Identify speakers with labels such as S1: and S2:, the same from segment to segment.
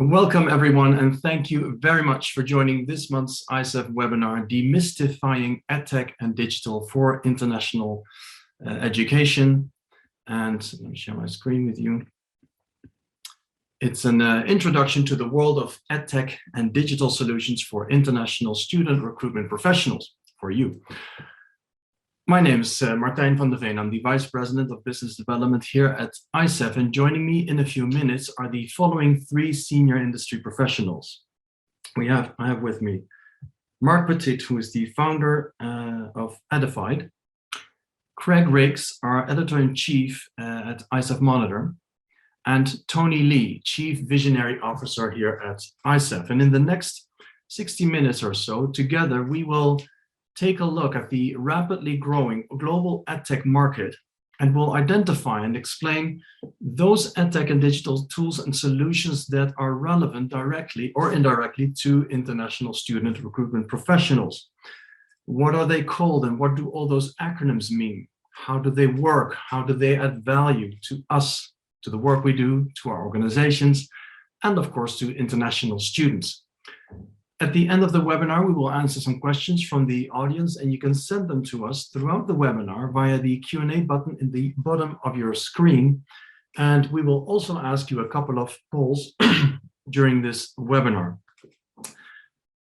S1: Welcome everyone, and thank you very much for joining this month's ICEF webinar, Demystifying Edtech and Digital for International Education. And let me share my screen with you. It's an introduction to the world of Edtech and digital solutions for international student recruitment professionals, for you. My name is Martijn van der Veen. I'm the Vice President of Business Development here at ICEF, and joining me in a few minutes are the following three senior industry professionals. I have with me Mark Petit, who is the founder of Edified, Craig Riggs, our Editor-in-Chief at ICEF Monitor, and Tony Lee, Chief Visionary Officer here at ICEF. And in the next 60 minutes or so, together we will take a look at the rapidly growing global EdTech market, and we'll identify and explain those EdTech and digital tools and solutions that are relevant directly or indirectly to international student recruitment professionals. What are they called, and what do all those acronyms mean? How do they work? How do they add value to us, to the work we do, to our organizations, and of course to international students? At the end of the webinar, we will answer some questions from the audience, and you can send them to us throughout the webinar via the Q&A button in the bottom of your screen. And we will also ask you a couple of polls during this webinar.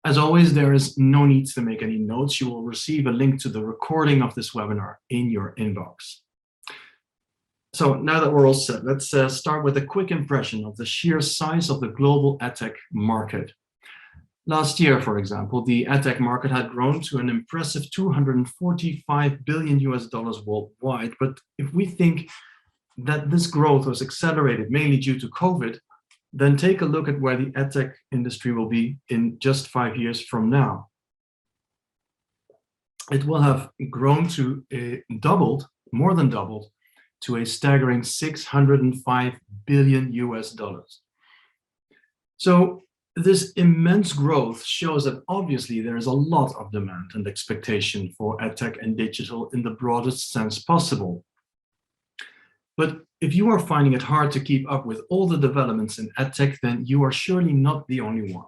S1: As always, there is no need to make any notes. You will receive a link to the recording of this webinar in your inbox. So now that we're all set, let's start with a quick impression of the sheer size of the global EdTech market. Last year, for example, the EdTech market had grown to an impressive $245 billion worldwide. But if we think that this growth was accelerated mainly due to COVID, then take a look at where the EdTech industry will be in just 5 years from now. It will have grown to more than doubled, to a staggering $605 billion. So this immense growth shows that obviously there is a lot of demand and expectation for EdTech and digital in the broadest sense possible. But if you are finding it hard to keep up with all the developments in EdTech, then you are surely not the only one.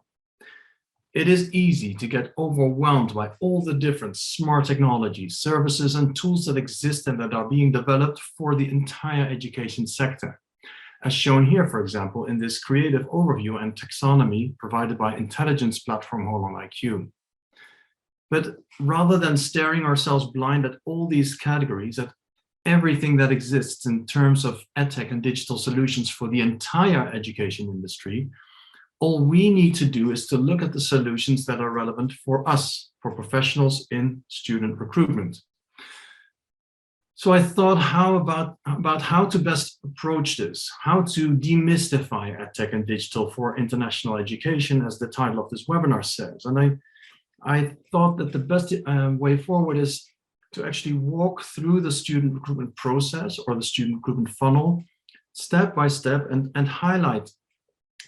S1: It is easy to get overwhelmed by all the different smart technologies, services, and tools that exist and that are being developed for the entire education sector, as shown here, for example, in this creative overview and taxonomy provided by intelligence platform HolonIQ. But rather than staring ourselves blind at all these categories, at everything that exists in terms of EdTech and digital solutions for the entire education industry, all we need to do is to look at the solutions that are relevant for us, for professionals in student recruitment. So I thought, about how to best approach this, how to demystify EdTech and digital for international education, as the title of this webinar says. And I thought that the best way forward is to actually walk through the student recruitment process or the student recruitment funnel step by step and highlight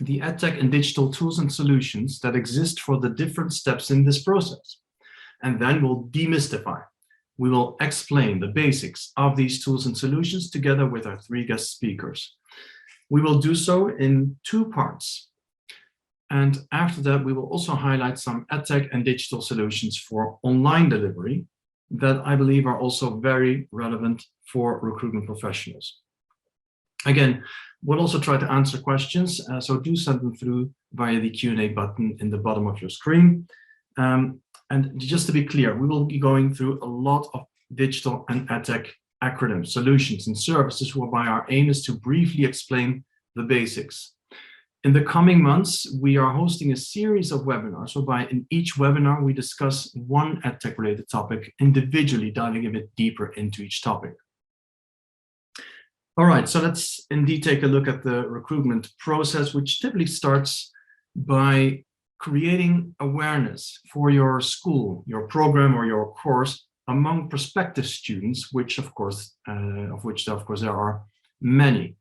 S1: the EdTech and digital tools and solutions that exist for the different steps in this process. And then we'll demystify. We will explain the basics of these tools and solutions together with our three guest speakers. We will do so in 2 parts. And after that, we will also highlight some EdTech and digital solutions for online delivery that I believe are also very relevant for recruitment professionals. Again, we'll also try to answer questions, so do send them through via the Q&A button in the bottom of your screen. And just to be clear, we will be going through a lot of digital and EdTech acronyms, solutions, and services, whereby our aim is to briefly explain the basics. In the coming months, we are hosting a series of webinars, whereby in each webinar we discuss one EdTech-related topic, individually diving a bit deeper into each topic. All right, so let's indeed take a look at the recruitment process, which typically starts by creating awareness for your school, your program, or your course among prospective students, which of course there are many.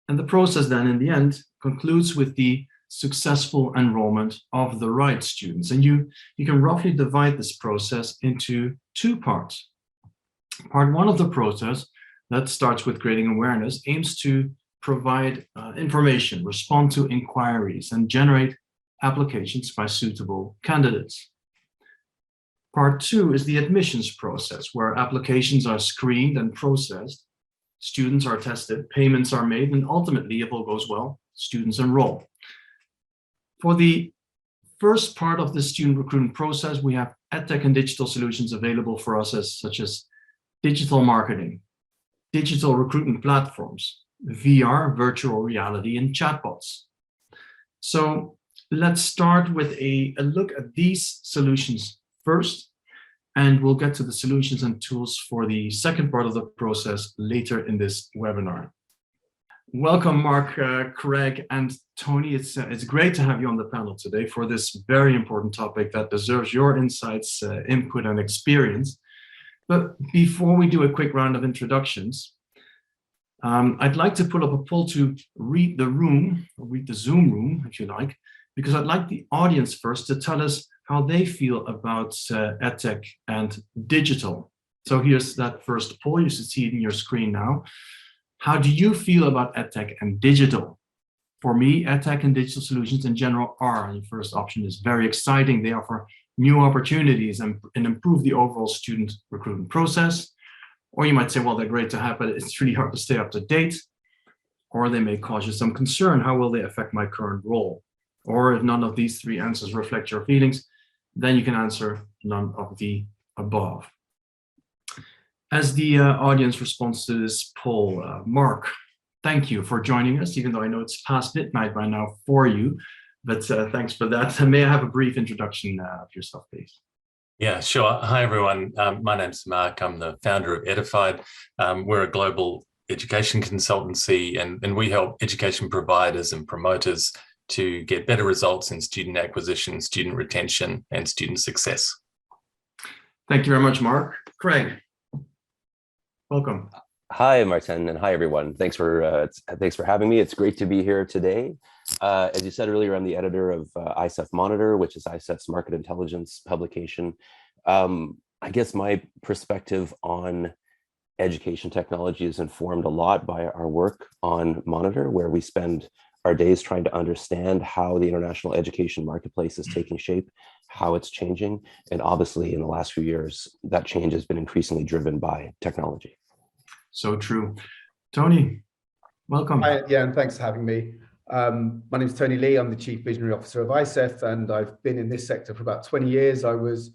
S1: And the process then in the end concludes with the successful enrollment of the right students. And you can roughly divide this process into 2 parts. Part 1 of the process that starts with creating awareness aims to provide information, respond to inquiries, and generate applications by suitable candidates. Part 2 is the admissions process, where applications are screened and processed, students are tested, payments are made, and ultimately, if all goes well, students enroll. For the first part of the student recruitment process, we have EdTech and digital solutions available for us, such as digital marketing, digital recruitment platforms, VR, virtual reality, and chatbots. So let's start with a look at these solutions first, and we'll get to the solutions and tools for the second part of the process later in this webinar. Welcome, Mark, Craig, and Tony. It's great to have you on the panel today for this very important topic that deserves your insights, input, and experience. But before we do a quick round of introductions, I'd like to put up a poll to read the Zoom room, if you like, because I'd like the audience first to tell us how they feel about EdTech and digital. So here's that first poll. You should see it in your screen now. How do you feel about EdTech and digital? For me, EdTech and digital solutions in general are, and the first option is very exciting. They offer new opportunities and improve the overall student recruitment process. Or you might say, well, they're great to have, but it's really hard to stay up to date. Or they may cause you some concern. How will they affect my current role? Or if none of these three answers reflect your feelings, then you can answer none of the above. As the audience responds to this poll, Mark, thank you for joining us, even though I know it's past midnight by now for you, but thanks for that. May I have a brief introduction of yourself, please?
S2: Yeah, sure. Hi, everyone. My name's Mark. I'm the founder of Edified. We're a global education consultancy, and we help education providers and promoters to get better results in student acquisition, student retention, and student success.
S1: Thank you very much, Mark. Craig, welcome.
S3: Hi, Martin, and hi, everyone. Thanks for having me. It's great to be here today. As you said earlier, I'm the editor of ICEF Monitor, which is ICEF's market intelligence publication. I guess my perspective on education technology is informed a lot by our work on Monitor, where we spend our days trying to understand how the international education marketplace is taking shape, how it's changing. And obviously, in the last few years, that change has been increasingly driven by technology.
S1: So true. Tony, welcome.
S4: Hi, yeah, and thanks for having me. My name is Tony Lee. I'm the Chief Visionary Officer of ICEF, and I've been in this sector for about 20 years. I was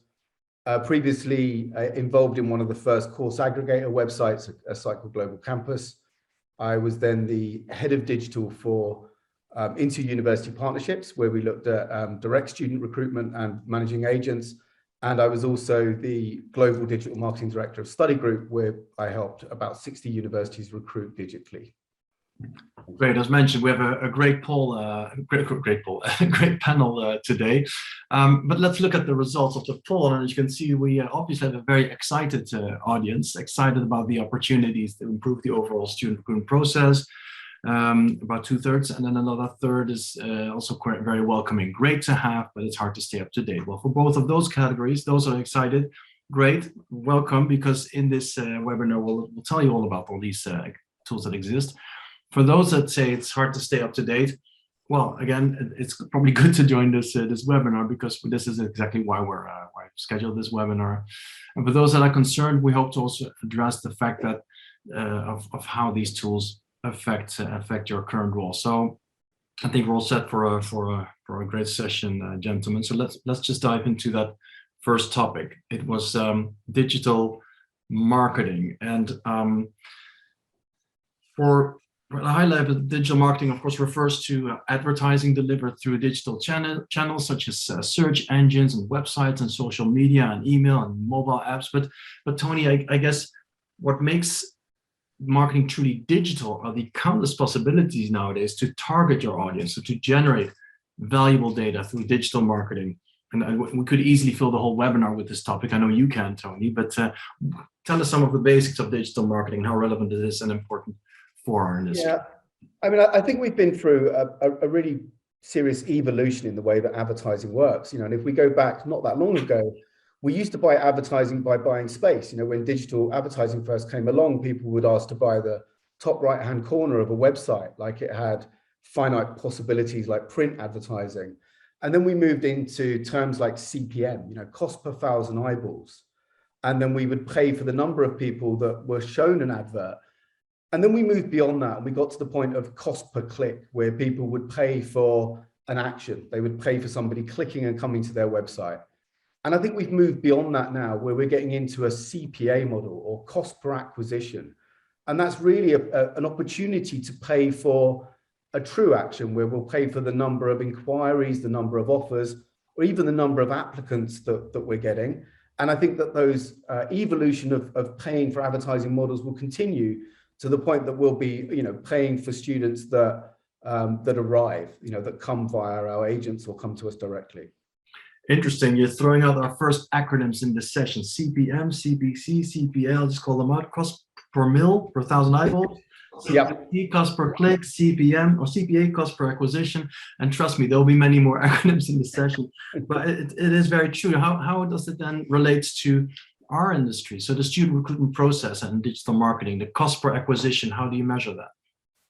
S4: previously involved in one of the first course aggregator websites, a site called Global Campus. I was then the head of digital for inter-university partnerships, where we looked at direct student recruitment and managing agents. And I was also the global digital marketing director of Study Group, where I helped about 60 universities recruit digitally.
S1: Great. As mentioned, we have a great poll, a great panel today. But let's look at the results of the poll. And as you can see, we obviously have a very excited audience, excited about the opportunities to improve the overall student recruitment process. About 2/3, and then another third is also quite very welcoming. Great to have, but it's hard to stay up to date. Well, for both of those categories, those are excited. Great, welcome, because in this webinar, we'll tell you all about all these tools that exist. For those that say it's hard to stay up to date, well, again, it's probably good to join this webinar, because this is exactly why why I've scheduled this webinar. And for those that are concerned, we hope to also address the fact that of how these tools affect your current role. So I think we're all set for a great session, gentlemen. So let's just dive into that first topic. It was digital marketing, and for a high level, digital marketing, of course, refers to advertising delivered through digital channels such as search engines and websites and social media and email and mobile apps. But Tony, I guess what makes marketing truly digital are the countless possibilities nowadays to target your audience, so to generate valuable data through digital marketing. And we could easily fill the whole webinar with this topic. I know you can, Tony, but tell us some of the basics of digital marketing, how relevant it is and important for our industry.
S4: Yeah, I mean, I think we've been through a really serious evolution in the way that advertising works. And if we go back not that long ago, we used to buy advertising by buying space. When digital advertising first came along, people would ask to buy the top right-hand corner of a website, like it had finite possibilities like print advertising. And then we moved into terms like CPM, cost per thousand eyeballs. And then we would pay for the number of people that were shown an advert. And then we moved beyond that, and we got to the point of cost per click, where people would pay for an action. They would pay for somebody clicking and coming to their website. And I think we've moved beyond that now, where we're getting into a CPA model, or cost per acquisition. And that's really an opportunity to pay for a true action, where we'll pay for the number of inquiries, the number of offers, or even the number of applicants that we're getting. And I think that those evolution of paying for advertising models will continue to the point that we'll be, paying for students that arrive, that come via our agents or come to us directly.
S1: Interesting. You're throwing out our first acronyms in this session: CPM, CPC, CPL. Just call them out. Cost per mil, per thousand eyeballs. CPC, cost per click, CPM or CPA, cost per acquisition. And trust me, there will be many more acronyms in the session. But it is very true. How does it then relate to our industry? So the student recruitment process and digital marketing, the cost per acquisition, how do you measure that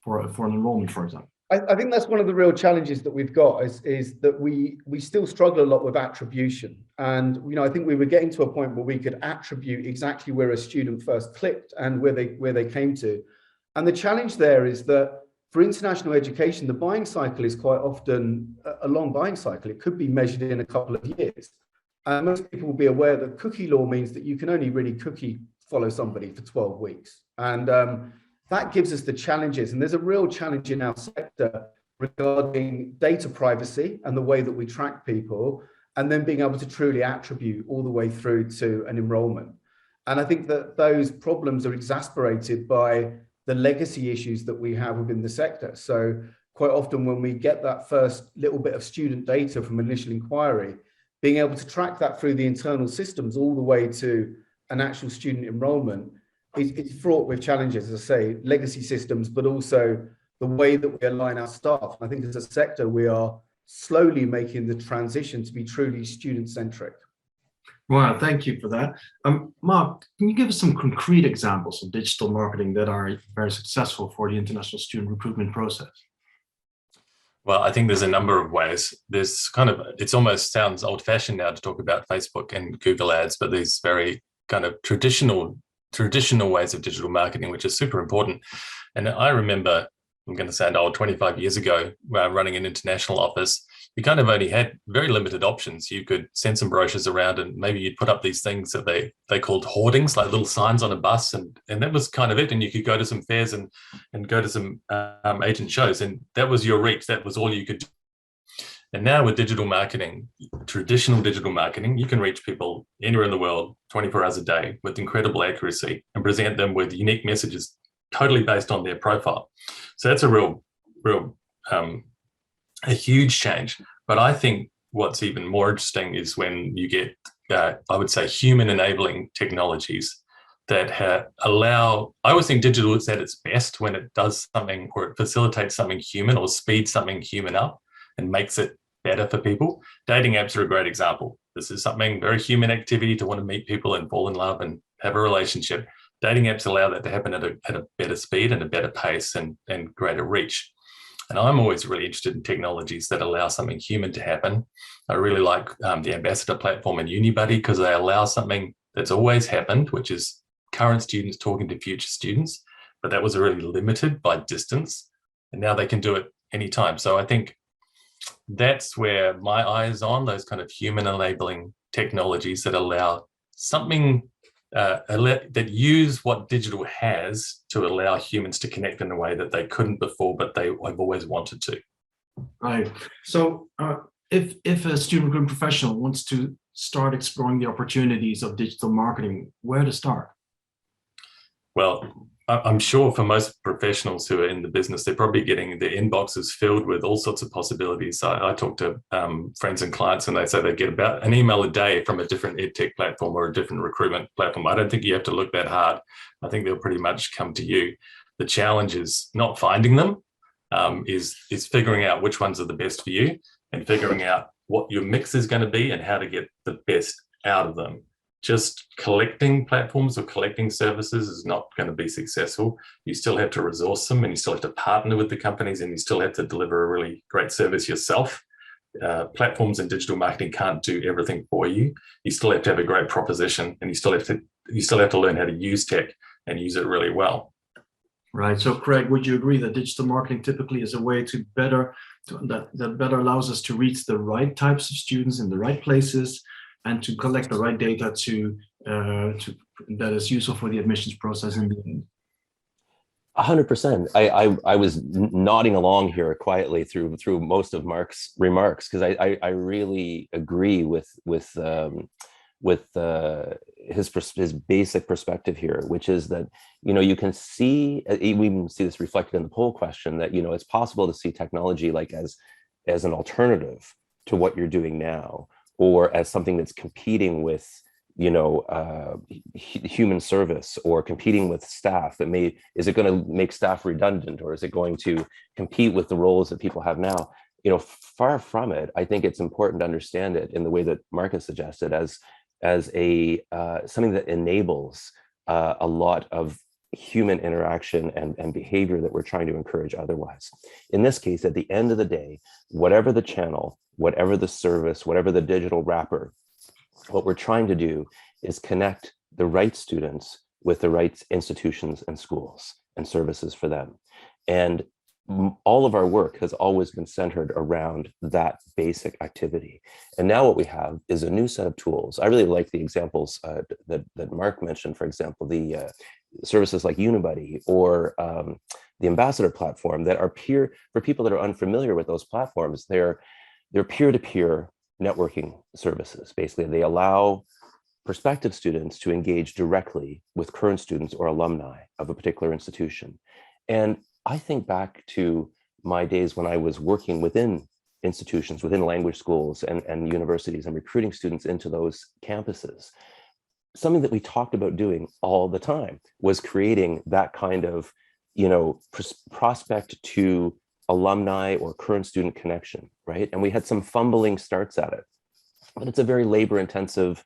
S1: for an enrollment, for example?
S4: I think that's one of the real challenges that we've got is that we still struggle a lot with attribution. And I think we were getting to a point where we could attribute exactly where a student first clicked and where they came to. And the challenge there is that for international education, the buying cycle is quite often a long buying cycle. It could be measured in a couple of years. And most people will be aware that cookie law means that you can only really cookie follow somebody for 12 weeks. And that gives us the challenges. And there's a real challenge in our sector regarding data privacy and the way that we track people, and then being able to truly attribute all the way through to an enrollment. And I think that those problems are exasperated by the legacy issues that we have within the sector. So quite often when we get that first little bit of student data from initial inquiry, being able to track that through the internal systems all the way to an actual student enrollment is fraught with challenges, as I say, legacy systems, but also the way that we align our staff. I think as a sector, we are slowly making the transition to be truly student-centric.
S1: Wow, thank you for that. Mark, can you give us some concrete examples of digital marketing that are very successful for the international student recruitment process?
S2: Well, I think there's a number of ways. There's it almost sounds old-fashioned now to talk about Facebook and Google ads, but these very kind of traditional ways of digital marketing, which is super important. And I remember, I'm going to sound old, 25 years ago, running an international office, you kind of only had very limited options. You could send some brochures around, and maybe you'd put up these things that they called hoardings, like little signs on a bus, and that was kind of it. And you could go to some fairs and go to some agent shows, and that was your reach. That was all you could do. And now with digital marketing, traditional digital marketing, you can reach people anywhere in the world 24 hours a day with incredible accuracy and present them with unique messages totally based on their profile. So that's a huge change. But I think what's even more interesting is when you get, I would say, human enabling technologies that allow, I always think digital is at its best when it does something, or it facilitates something human or speeds something human up and makes it better for people. Dating apps are a great example. This is something very human activity, to want to meet people and fall in love and have a relationship. Dating apps allow that to happen at a better speed and a better pace and greater reach. And I'm always really interested in technologies that allow something human to happen. I really like the Ambassador platform and Unibuddy, because they allow something that's always happened, which is current students talking to future students, but that was really limited by distance. And now they can do it anytime. So I think that's where my eye is on, those kind of human enabling technologies that allow something that use what digital has to allow humans to connect in a way that they couldn't before, but they have always wanted to.
S1: Right. So if a student recruitment professional wants to start exploring the opportunities of digital marketing, where to start?
S2: Well, I'm sure for most professionals who are in the business, they're probably getting their inboxes filled with all sorts of possibilities. I talk to friends and clients, and they say they get about an email a day from a different Edtech platform or a different recruitment platform. I don't think you have to look that hard. I think they'll pretty much come to you. The challenge is not finding them, is figuring out which ones are the best for you, and figuring out what your mix is going to be and how to get the best out of them. just collecting platforms or collecting services is not going to be successful. You still have to resource them, and you still have to partner with the companies, and you still have to deliver a really great service yourself. Platforms and digital marketing can't do everything for you. You still have to have a great proposition, and you still have to learn how to use tech and use it really well.
S1: Right. So, Craig, would you agree that digital marketing typically is a way that better allows us to reach the right types of students in the right places and to collect the right data that is useful for the admissions process in the end?
S3: 100%. I was nodding along here quietly through most of Mark's remarks, because I really agree with his basic perspective here, which is that, you can see, we even see this reflected in the poll question, that, it's possible to see technology like as an alternative to what you're doing now, or as something that's competing with, human service, or competing with staff. Is it going to make staff redundant, or is it going to compete with the roles that people have now? Far from it. I think it's important to understand it in the way that Mark has suggested, as a something that enables a lot of human interaction and behavior that we're trying to encourage otherwise. In this case, at the end of the day, whatever the channel, whatever the service, whatever the digital wrapper, what we're trying to do is connect the right students with the right institutions and schools and services for them. And all of our work has always been centered around that basic activity. And now what we have is a new set of tools. I really like the examples that Mark mentioned, for example, the services like Unibuddy, or the Ambassador platform, that are for people that are unfamiliar with those platforms. They're peer-to-peer networking services. Basically, they allow prospective students to engage directly with current students or alumni of a particular institution. And I think back to my days when I was working within institutions, within language schools and universities, and recruiting students into those campuses. Something that we talked about doing all the time was creating that kind of, prospect to alumni or current student connection, right? And we had some fumbling starts at it, but it's a very labor-intensive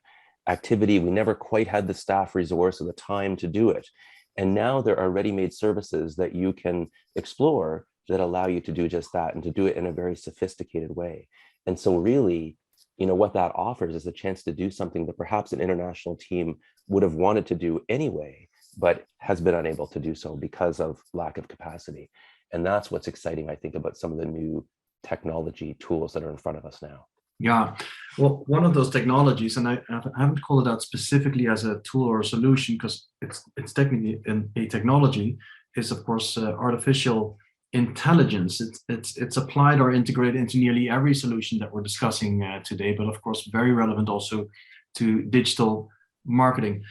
S3: activity. We never quite had the staff resource or the time to do it. And now there are ready-made services that you can explore that allow you to do just that, and to do it in a very sophisticated way. And so really, what that offers is a chance to do something that perhaps an international team would have wanted to do anyway, but has been unable to do so because of lack of capacity. And that's what's exciting, I think, about some of the new technology tools that are in front of us now.
S1: Yeah, well, one of those technologies, and I haven't called it out specifically as a tool or a solution, because it's technically a technology, is of course artificial intelligence. It's applied or integrated into nearly every solution that we're discussing today, but of course very relevant also to digital marketing.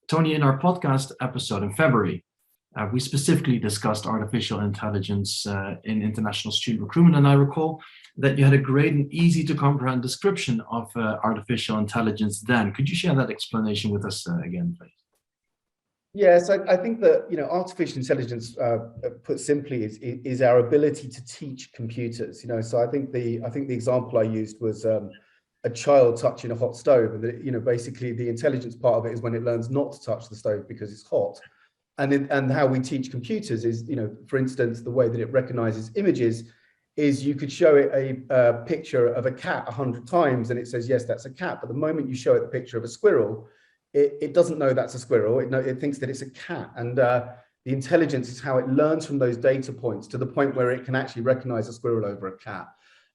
S1: Tony, in our podcast episode in February, we specifically discussed artificial intelligence in international student recruitment, and I recall that you had a great and easy to comprehend description of artificial intelligence then. Could you share that explanation with us again, please?
S4: Yes, I think that artificial intelligence, put simply, is our ability to teach computers. So I think the example I used was a child touching a hot stove, and basically the intelligence part of it is when it learns not to touch the stove because it's hot. And how we teach computers is, for instance, the way that it recognizes images is you could show it a picture of a cat 100 times and it says, yes, that's a cat. But the moment you show it the picture of a squirrel, it doesn't know that's a squirrel. It thinks that it's a cat. And the intelligence is how it learns from those data points to the point where it can actually recognize a squirrel over a cat.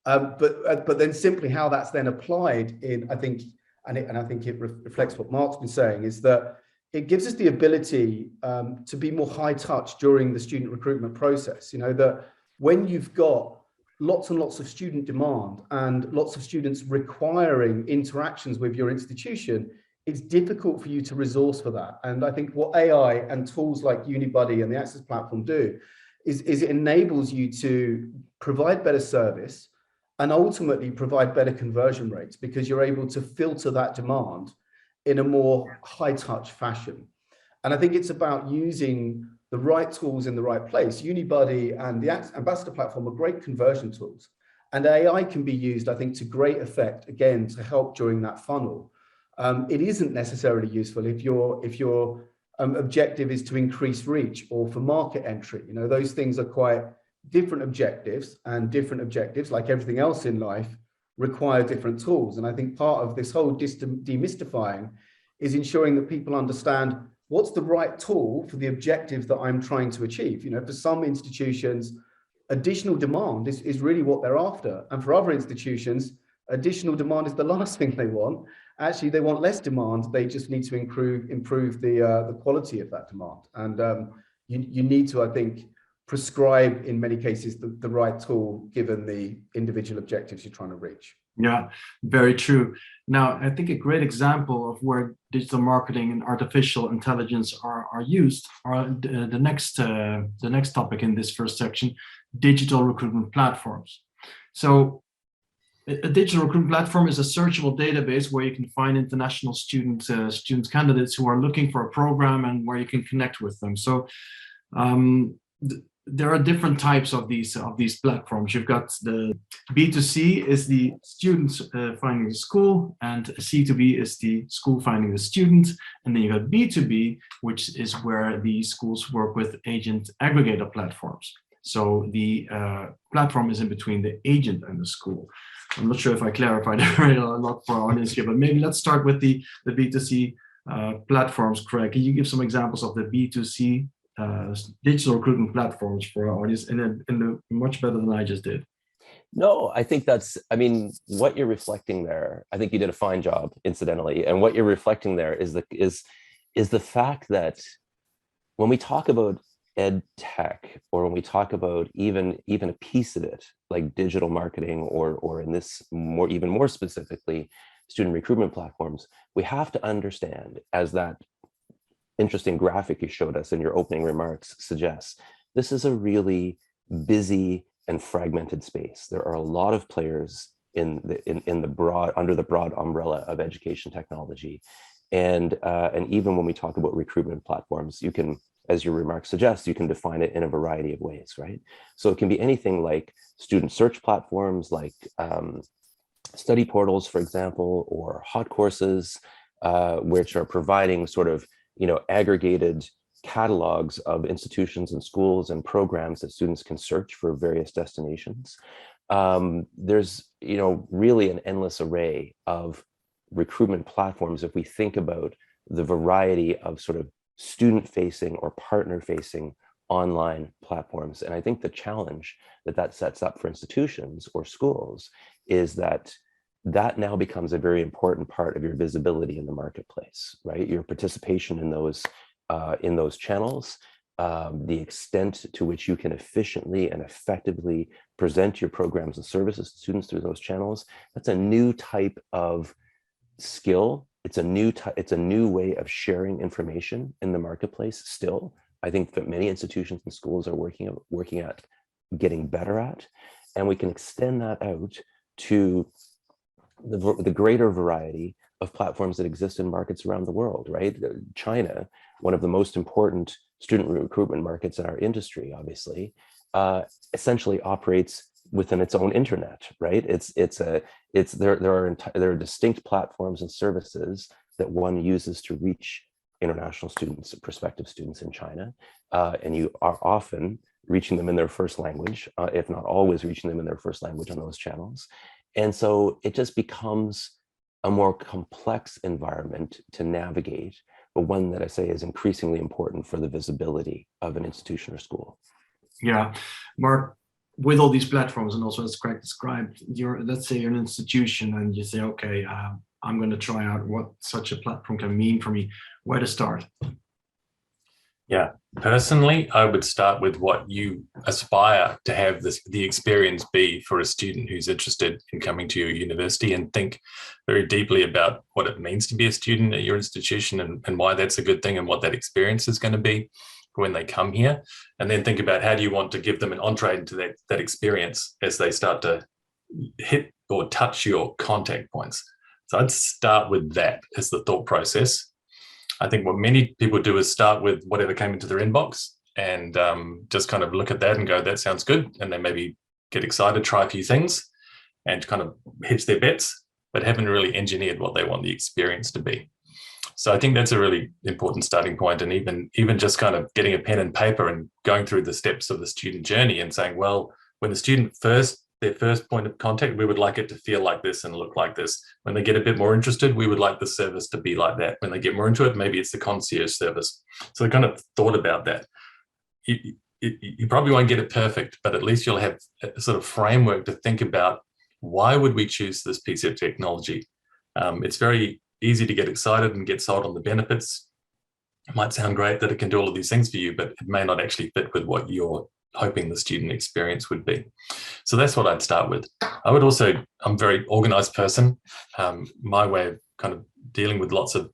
S4: But then simply how that's then applied in, I think it reflects what Mark's been saying, is that it gives us the ability to be more high touch during the student recruitment process. That when you've got lots and lots of student demand and lots of students requiring interactions with your institution, it's difficult for you to resource for that. And I think what AI and tools like Unibuddy and the Access platform do is it enables you to provide better service and ultimately provide better conversion rates, because you're able to filter that demand in a more high touch fashion. And I think it's about using the right tools in the right place. Unibuddy and the Ambassador platform are great conversion tools. And AI can be used, I think, to great effect, again, to help during that funnel. it isn't necessarily useful if your objective is to increase reach or for market entry. You know, those things are quite different objectives, and different objectives, like everything else in life, require different tools. And I think part of this whole demystifying is ensuring that people understand what's the right tool for the objective that I'm trying to achieve. You know, for some institutions, additional demand is really what they're after. And for other institutions, additional demand is the last thing they want. Actually, they want less demand. They just need to improve the quality of that demand. And you need to, I think, prescribe in many cases the right tool given the individual objectives you're trying to reach.
S1: Yeah, very true. Now, I think a great example of where digital marketing and artificial intelligence are used are the next topic in this first section, digital recruitment platforms. So a digital recruitment platform is a searchable database where you can find international student candidates who are looking for a program and where you can connect with them. So there are different types of these platforms. You've got the B2C is the students finding the school, and C2B is the school finding the student. And then you got B2B, which is where the schools work with agent aggregator platforms. So the platform is in between the agent and the school. I'm not sure if I clarified a lot for our audience here, but maybe let's start with the B2C platforms. Craig, can you give some examples of the B2C digital recruitment platforms for our audience in much better than I just did?
S3: No, I think I mean, what you're reflecting there, I think you did a fine job, incidentally. And what you're reflecting there is the fact that when we talk about Edtech, or when we talk about even a piece of it, like digital marketing, or in this even more specifically, student recruitment platforms, we have to understand, as that interesting graphic you showed us in your opening remarks suggests, this is a really busy and fragmented space. There are a lot of players under the broad umbrella of education technology, and even when we talk about recruitment platforms, you can, as your remarks suggest, you can define it in a variety of ways, right? So it can be anything like student search platforms, like study portals, for example, or hot courses, which are providing sort of aggregated catalogs of institutions and schools and programs that students can search for various destinations. There's really an endless array of recruitment platforms if we think about the variety of sort of student-facing or partner-facing online platforms. And I think the challenge that sets up for institutions or schools is that now becomes a very important part of your visibility in the marketplace, right? Your participation in those channels, the extent to which you can efficiently and effectively present your programs and services to students through those channels. That's a new type of skill. It's a new way of sharing information in the marketplace still. I think that many institutions and schools are working at getting better at, and we can extend that out to the greater variety of platforms that exist in markets around the world, right? China, one of the most important student recruitment markets in our industry, obviously, essentially operates within its own internet, right? There are distinct platforms and services that one uses to reach international students, prospective students in China, and you are often reaching them in their first language, if not always reaching them in their first language on those channels. And so it just becomes a more complex environment to navigate, but one that I say is increasingly important for the visibility of an institution or school.
S1: Yeah, Mark, with all these platforms, and also as Craig described, let's say you're an institution and you say, okay, I'm going to try out what such a platform can mean for me. Where to start?
S2: Yeah, personally, I would start with what you aspire to have the experience be for a student who's interested in coming to your university, and think very deeply about what it means to be a student at your institution, and why that's a good thing, and what that experience is going to be when they come here. And then think about how do you want to give them an entree into that experience as they start to hit or touch your contact points. So I'd start with that as the thought process. I think what many people do is start with whatever came into their inbox, and just kind of look at that and go, that sounds good. And they maybe get excited, try a few things and kind of hedge their bets. but haven't really engineered what they want the experience to be. So I think that's a really important starting point. And even just kind of getting a pen and paper and going through the steps of the student journey and saying, well, when the student their first point of contact, we would like it to feel like this and look like this. When they get a bit more interested, we would like the service to be like that. When they get more into it, maybe it's the concierge service. So I kind of thought about that. You probably won't get it perfect, but at least you'll have a sort of framework to think about, why would we choose this piece of technology? It's very easy to get excited and get sold on the benefits. It might sound great that it can do all of these things for you, but it may not actually fit with what you're hoping the student experience would be. So that's what I'd start with. I'm a very organized person. My way of kind of dealing with lots of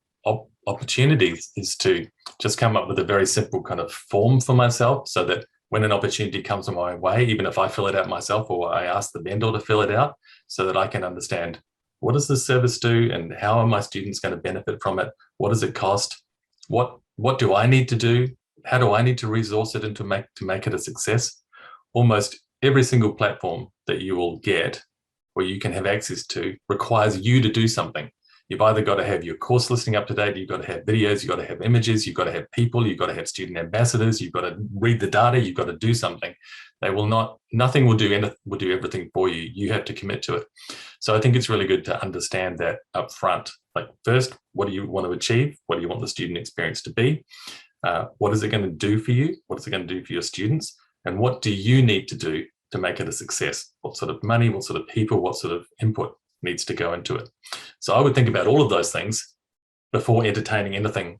S2: opportunities is to just come up with a very simple kind of form for myself, so that when an opportunity comes my way, even if I fill it out myself or I ask the vendor to fill it out, so that I can understand, what does this service do and how are my students going to benefit from it? What does it cost? What do I need to do? How do I need to resource it and to make it a success? Almost every single platform that you will get where you can have access to requires you to do something. You've either got to have your course listing up to date, you've got to have videos, you've got to have images, you've got to have people, you've got to have student ambassadors, you've got to read the data, you've got to do something. Nothing will do everything for you. You have to commit to it. So I think it's really good to understand that up front. Like, first, what do you want to achieve? What do you want the student experience to be? What is it going to do for you? What is it going to do for your students? And what do you need to do to make it a success? What sort of money, what sort of people, what sort of input needs to go into it? So I would think about all of those things before entertaining anything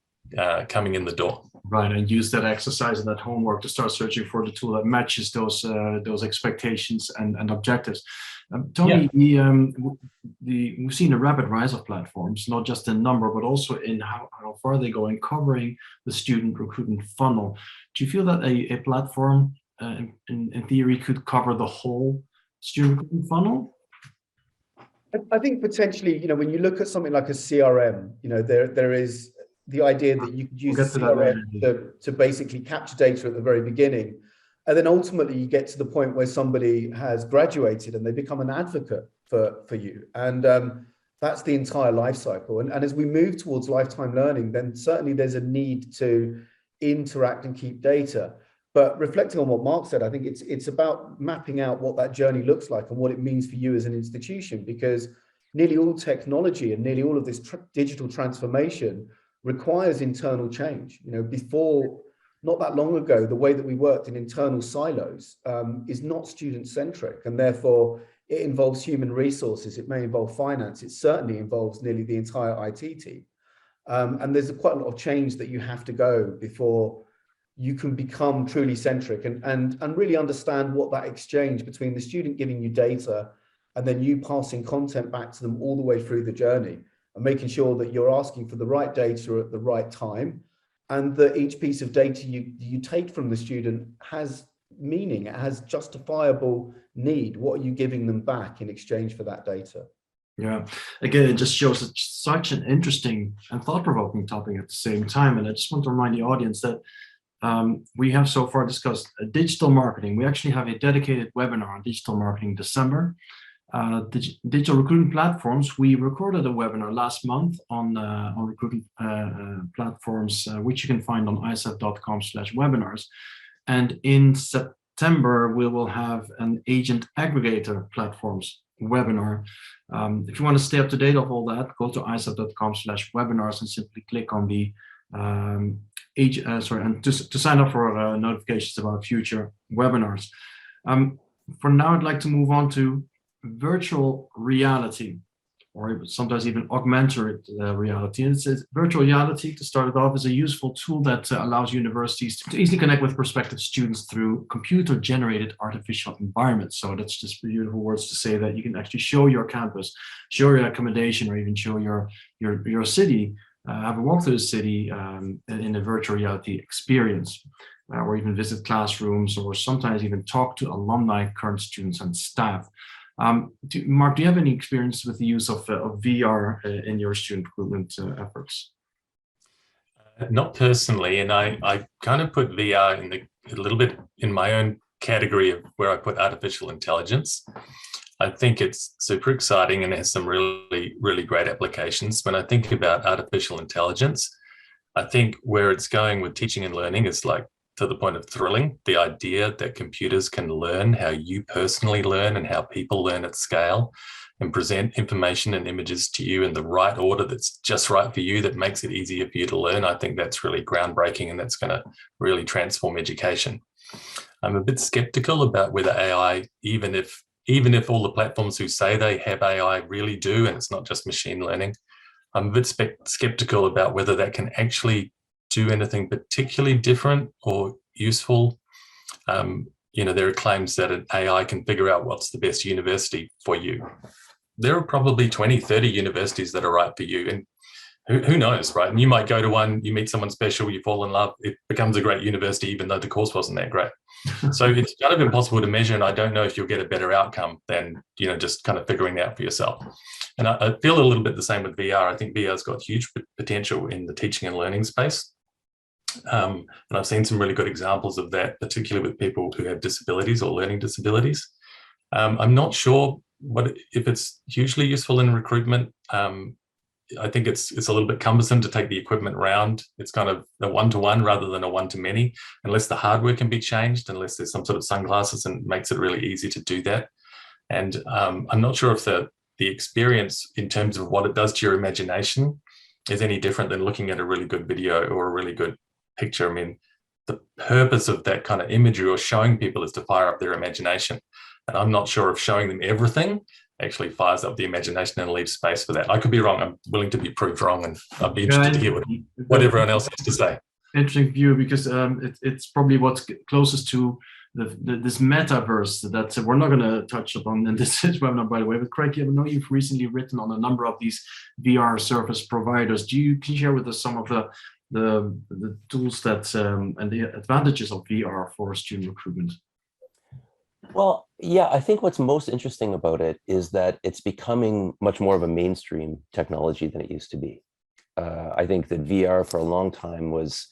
S2: coming in the door.
S1: Right, and use that exercise and that homework to start searching for the tool that matches those expectations and objectives. Tony, we've seen a rapid rise of platforms, not just in number, but also in how far they go in covering the student recruitment funnel. Do you feel that a platform, in theory, could cover the whole student recruitment funnel?
S4: I think potentially, when you look at something like a CRM, there is the idea that you could use CRM to basically capture data at the very beginning. And then ultimately you get to the point where somebody has graduated and they become an advocate for you. And that's the entire life cycle. And as we move towards lifetime learning, then certainly there's a need to interact and keep data. But reflecting on what Mark said, I think it's about mapping out what that journey looks like and what it means for you as an institution, because nearly all technology and nearly all of this digital transformation requires internal change. Before, not that long ago, the way that we worked in internal silos is not student-centric, and therefore it involves human resources, it may involve finance, it certainly involves nearly the entire IT team. And there's quite a lot of change that you have to go before you can become truly centric and really understand what that exchange between the student giving you data and then you passing content back to them all the way through the journey, and making sure that you're asking for the right data at the right time, and that each piece of data you take from the student has meaning, it has justifiable need. What are you giving them back in exchange for that data?
S1: Yeah, again, it just shows it's such an interesting and thought-provoking topic at the same time. And I just want to remind the audience that we have so far discussed digital marketing. We actually have a dedicated webinar on digital marketing in December. Digital recruitment platforms. We recorded a webinar last month on recruitment platforms, which you can find on isef.com/webinars. And in September, we will have an agent aggregator platforms webinar. If you want to stay up to date of all that, go to isef.com/webinars and simply click on the to sign up for notifications about future webinars. For now, I'd like to move on to virtual reality, or sometimes even augmented reality. And it's virtual reality, to start it off, is a useful tool that allows universities to easily connect with prospective students through computer-generated artificial environments. So that's just beautiful words to say that you can actually show your campus, show your accommodation, or even show your city, have a walk through the city in a virtual reality experience, or even visit classrooms, or sometimes even talk to alumni, current students, and staff. Mark, do you have any experience with the use of VR in your student recruitment efforts?
S2: Not personally, and I kind of put VR a little bit in my own category of where I put artificial intelligence. I think it's super exciting and has some really, really great applications. When I think about artificial intelligence, I think where it's going with teaching and learning is like to the point of thrilling. The idea that computers can learn how you personally learn and how people learn at scale and present information and images to you in the right order that's just right for you, that makes it easier for you to learn. I think that's really groundbreaking, and that's going to really transform education. I'm a bit skeptical about whether AI, even if all the platforms who say they have AI really do, and it's not just machine learning, I'm a bit skeptical about whether that can actually do anything particularly different or useful. There are claims that an AI can figure out what's the best university for you. There are probably 20, 30 universities that are right for you. And who knows, right? And you might go to one, you meet someone special, you fall in love, it becomes a great university, even though the course wasn't that great. So it's kind of impossible to measure, and I don't know if you'll get a better outcome than, just kind of figuring it out for yourself. And I feel a little bit the same with VR. I think VR's got huge potential in the teaching and learning space. And I've seen some really good examples of that, particularly with people who have disabilities or learning disabilities. I'm not sure if it's hugely useful in recruitment. I think it's a little bit cumbersome to take the equipment around. It's kind of a one-to-one rather than a one-to-many, unless the hardware can be changed, unless there's some sort of sunglasses, and it makes it really easy to do that. And I'm not sure if the experience in terms of what it does to your imagination is any different than looking at a really good video or a really good picture. I mean, the purpose of that kind of imagery or showing people is to fire up their imagination. And I'm not sure if showing them everything actually fires up the imagination and leaves space for that. I could be wrong. I'm willing to be proved wrong, and I'd be interested to hear what everyone else has to say.
S1: Interesting view, because it's probably what's closest to this metaverse that we're not going to touch upon in this webinar, by the way. But Craig, I know you've recently written on a number of these VR service providers. Can you share with us some of the tools that and the advantages of VR for student recruitment?
S3: Well, yeah, I think what's most interesting about it is that it's becoming much more of a mainstream technology than it used to be. I think that VR for a long time was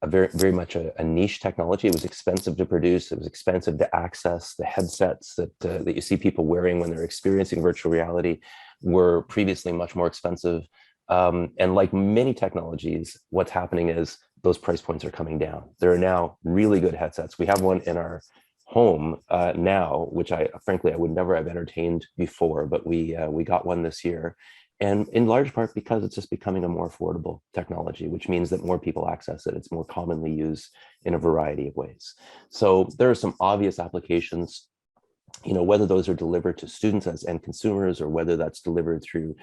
S3: very much a niche technology. It was expensive to produce. It was expensive to access. The headsets that you see people wearing when they're experiencing virtual reality were previously much more expensive. And like many technologies, what's happening is those price points are coming down. There are now really good headsets. We have one in our home now, which frankly I would never have entertained before, but we got one this year, and in large part because it's just becoming a more affordable technology, which means that more people access it. It's more commonly used in a variety of ways. So there are some obvious applications, whether those are delivered to students as end consumers, or whether that's delivered through,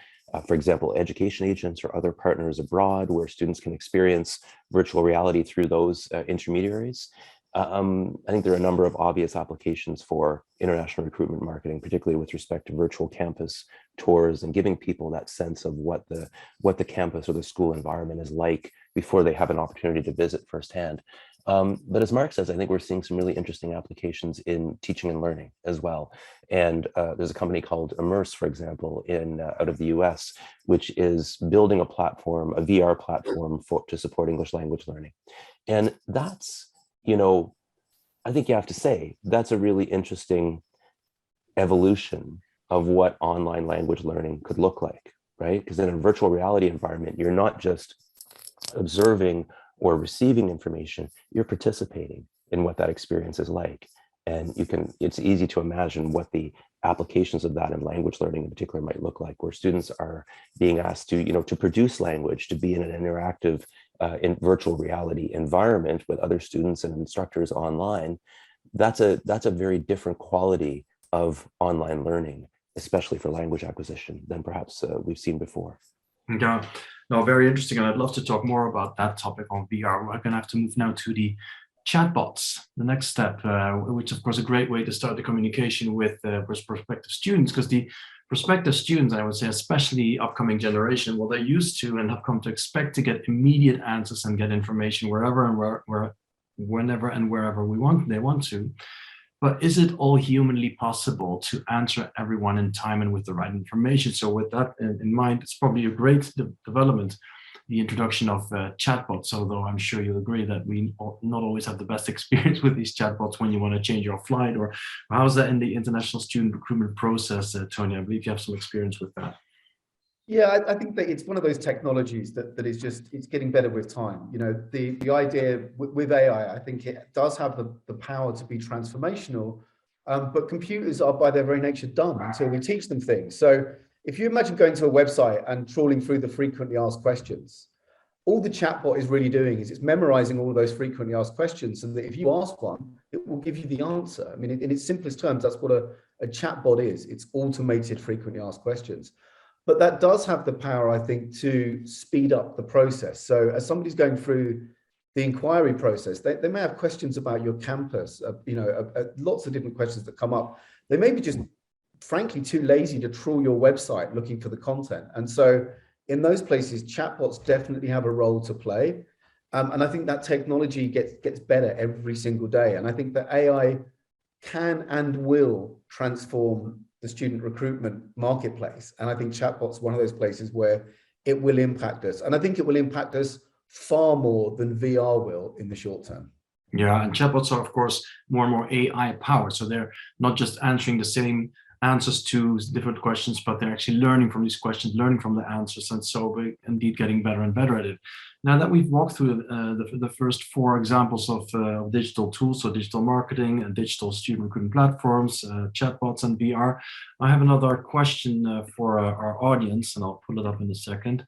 S3: for example, education agents or other partners abroad, where students can experience virtual reality through those intermediaries. I think there are a number of obvious applications for international recruitment marketing, particularly with respect to virtual campus tours and giving people that sense of what the campus or the school environment is like before they have an opportunity to visit firsthand. But as Mark says, I think we're seeing some really interesting applications in teaching and learning as well. And there's a company called Immerse, for example, out of the US, which is building a platform, a VR platform to support English language learning. And that's, I think you have to say that's a really interesting evolution of what online language learning could look like, right? Because in a virtual reality environment, you're not just observing or receiving information, you're participating in what that experience is like. And it's easy to imagine what the applications of that in language learning in particular might look like, where students are being asked to produce language, to be in an interactive in virtual reality environment with other students and instructors online. That's a very different quality of online learning, especially for language acquisition, than perhaps we've seen before.
S1: Yeah, no, very interesting. And I'd love to talk more about that topic on VR. We're going to have to move now to the chatbots, the next step, which of course a great way to start the communication with prospective students, because the prospective students, I would say, especially upcoming generation, what they're used to and have come to expect to get immediate answers and get information wherever and whenever and wherever they want to. But is it all humanly possible to answer everyone in time and with the right information? So with that in mind, it's probably a great development the introduction of chatbots, although I'm sure you'll agree that we not always have the best experience with these chatbots when you want to change your flight, or how's that in the international student recruitment process, Tony? I believe you have some experience with that.
S4: Yeah, I think that it's one of those technologies that is just, it's getting better with time. You know, the idea with AI, I think it does have the power to be transformational, but computers are by their very nature dumb until we teach them things. So if you imagine going to a website and trawling through the frequently asked questions, all the chatbot is really doing is it's memorizing all of those frequently asked questions, so that if you ask one, it will give you the answer. I mean, in its simplest terms, that's what a chatbot is. It's automated frequently asked questions. But that does have the power, I think, to speed up the process. So as somebody's going through the inquiry process, they may have questions about your campus, lots of different questions that come up. They may be just frankly too lazy to trawl your website looking for the content. And so in those places, chatbots definitely have a role to play. And I think that technology gets better every single day. And I think that AI can and will transform the student recruitment marketplace. And I think chatbots one of those places where it will impact us. And I think it will impact us far more than VR will in the short term.
S1: Yeah, and chatbots are, of course, more and more AI powered. So they're not just answering the same answers to different questions, but they're actually learning from these questions, learning from the answers, and so we're indeed getting better and better at it. Now that we've walked through the first 4 examples of digital tools, so digital marketing and digital student recruitment platforms, chatbots and VR, I have another question for our audience, and I'll pull it up in a second.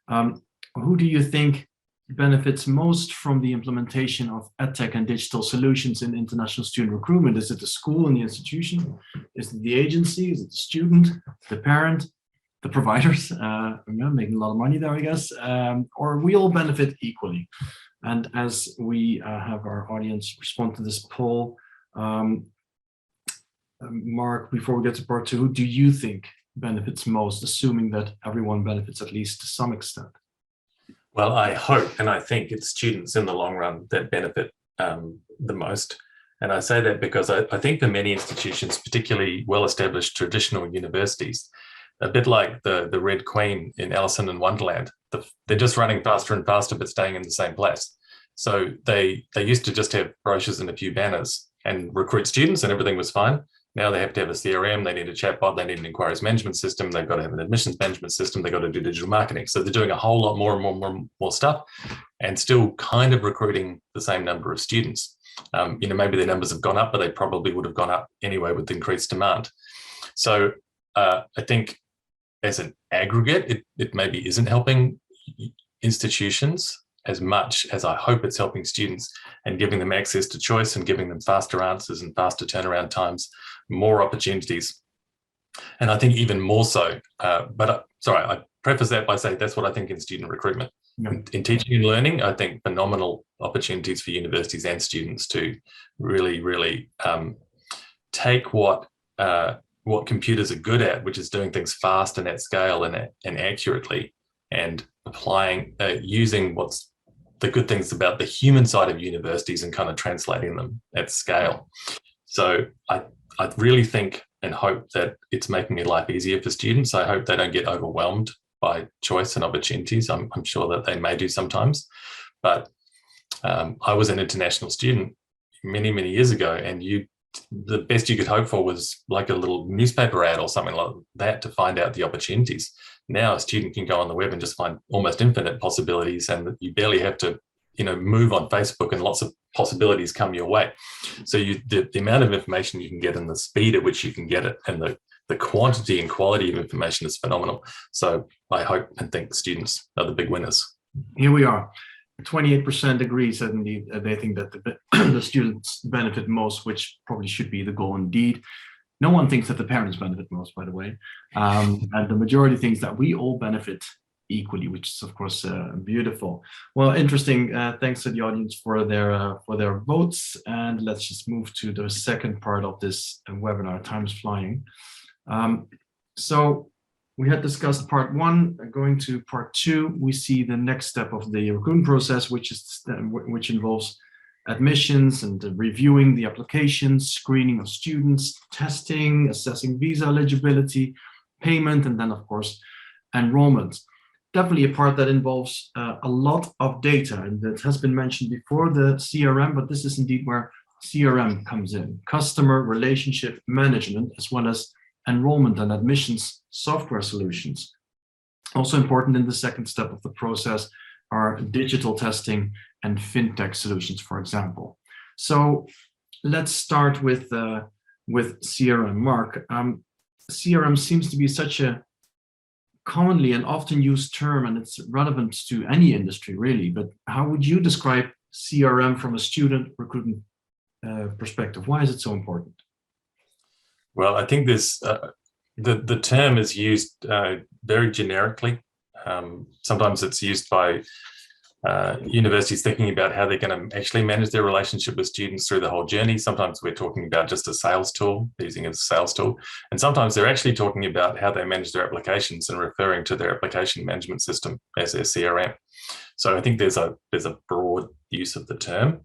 S1: Who do you think benefits most from the implementation of Edtech and digital solutions in international student recruitment? Is it the school and the institution? Is it the agency? Is it the student, the parent, the providers? Making a lot of money there, I guess. Or we all benefit equally. And as we have our audience respond to this poll, Mark, before we get to part 2, who do you think benefits most, assuming that everyone benefits at least to some extent?
S2: Well, I hope and I think it's students in the long run that benefit the most. And I say that because I think for many institutions, particularly well-established traditional universities, a bit like the Red Queen in Alice in Wonderland, they're just running faster and faster, but staying in the same place. So they used to just have brochures and a few banners and recruit students and everything was fine. Now they have to have a CRM, they need a chatbot, they need an inquiries management system, they've got to have an admissions management system, they've got to do digital marketing. So they're doing a whole lot more and more stuff and still kind of recruiting the same number of students. Maybe their numbers have gone up, but they probably would have gone up anyway with increased demand. So I think as an aggregate, it maybe isn't helping institutions as much as I hope it's helping students and giving them access to choice and giving them faster answers and faster turnaround times, more opportunities. And I think even more so, I preface that by saying that's what I think in student recruitment. Yeah. In teaching and learning, I think phenomenal opportunities for universities and students to really, really take what computers are good at, which is doing things fast and at scale and accurately, and applying, using what's the good things about the human side of universities and kind of translating them at scale. So I really think and hope that it's making life easier for students. I hope they don't get overwhelmed by choice and opportunities. I'm sure that they may do sometimes, but I was an international student many, many years ago, and the best you could hope for was like a little newspaper ad or something like that to find out the opportunities. Now a student can go on the web and just find almost infinite possibilities, and you barely have to, move on Facebook and lots of possibilities come your way. So the amount of information you can get and the speed at which you can get it and the quantity and quality of information is phenomenal. So I hope and think students are the big winners.
S1: Here we are. 28% agrees that indeed they think that the students benefit most, which probably should be the goal indeed. No one thinks that the parents benefit most, by the way. And the majority thinks that we all benefit equally, which is of course beautiful. Well, interesting. Thanks to the audience for their votes. And let's just move to the second part of this webinar. Time's flying. So we had discussed part 1. Going to part 2, we see the next step of the recruitment process, which involves admissions and reviewing the applications, screening of students, testing, assessing visa eligibility, payment, and then of course enrollment. definitely a part that involves a lot of data, and that has been mentioned before, the CRM, but this is indeed where CRM comes in, customer relationship management, as well as enrollment and admissions software solutions. Also important in the second step of the process are digital testing and fintech solutions, for example. So let's start with CRM. Mark, CRM seems to be such a commonly and often used term, and it's relevant to any industry really, but how would you describe CRM from a student recruitment perspective? Why is it so important?
S2: Well, I think there's the term is used very generically. Sometimes it's used by universities thinking about how they're going to actually manage their relationship with students through the whole journey. Sometimes we're talking about just a sales tool, using it as a sales tool. And sometimes they're actually talking about how they manage their applications and referring to their application management system as their CRM. So I think there's a broad use of the term.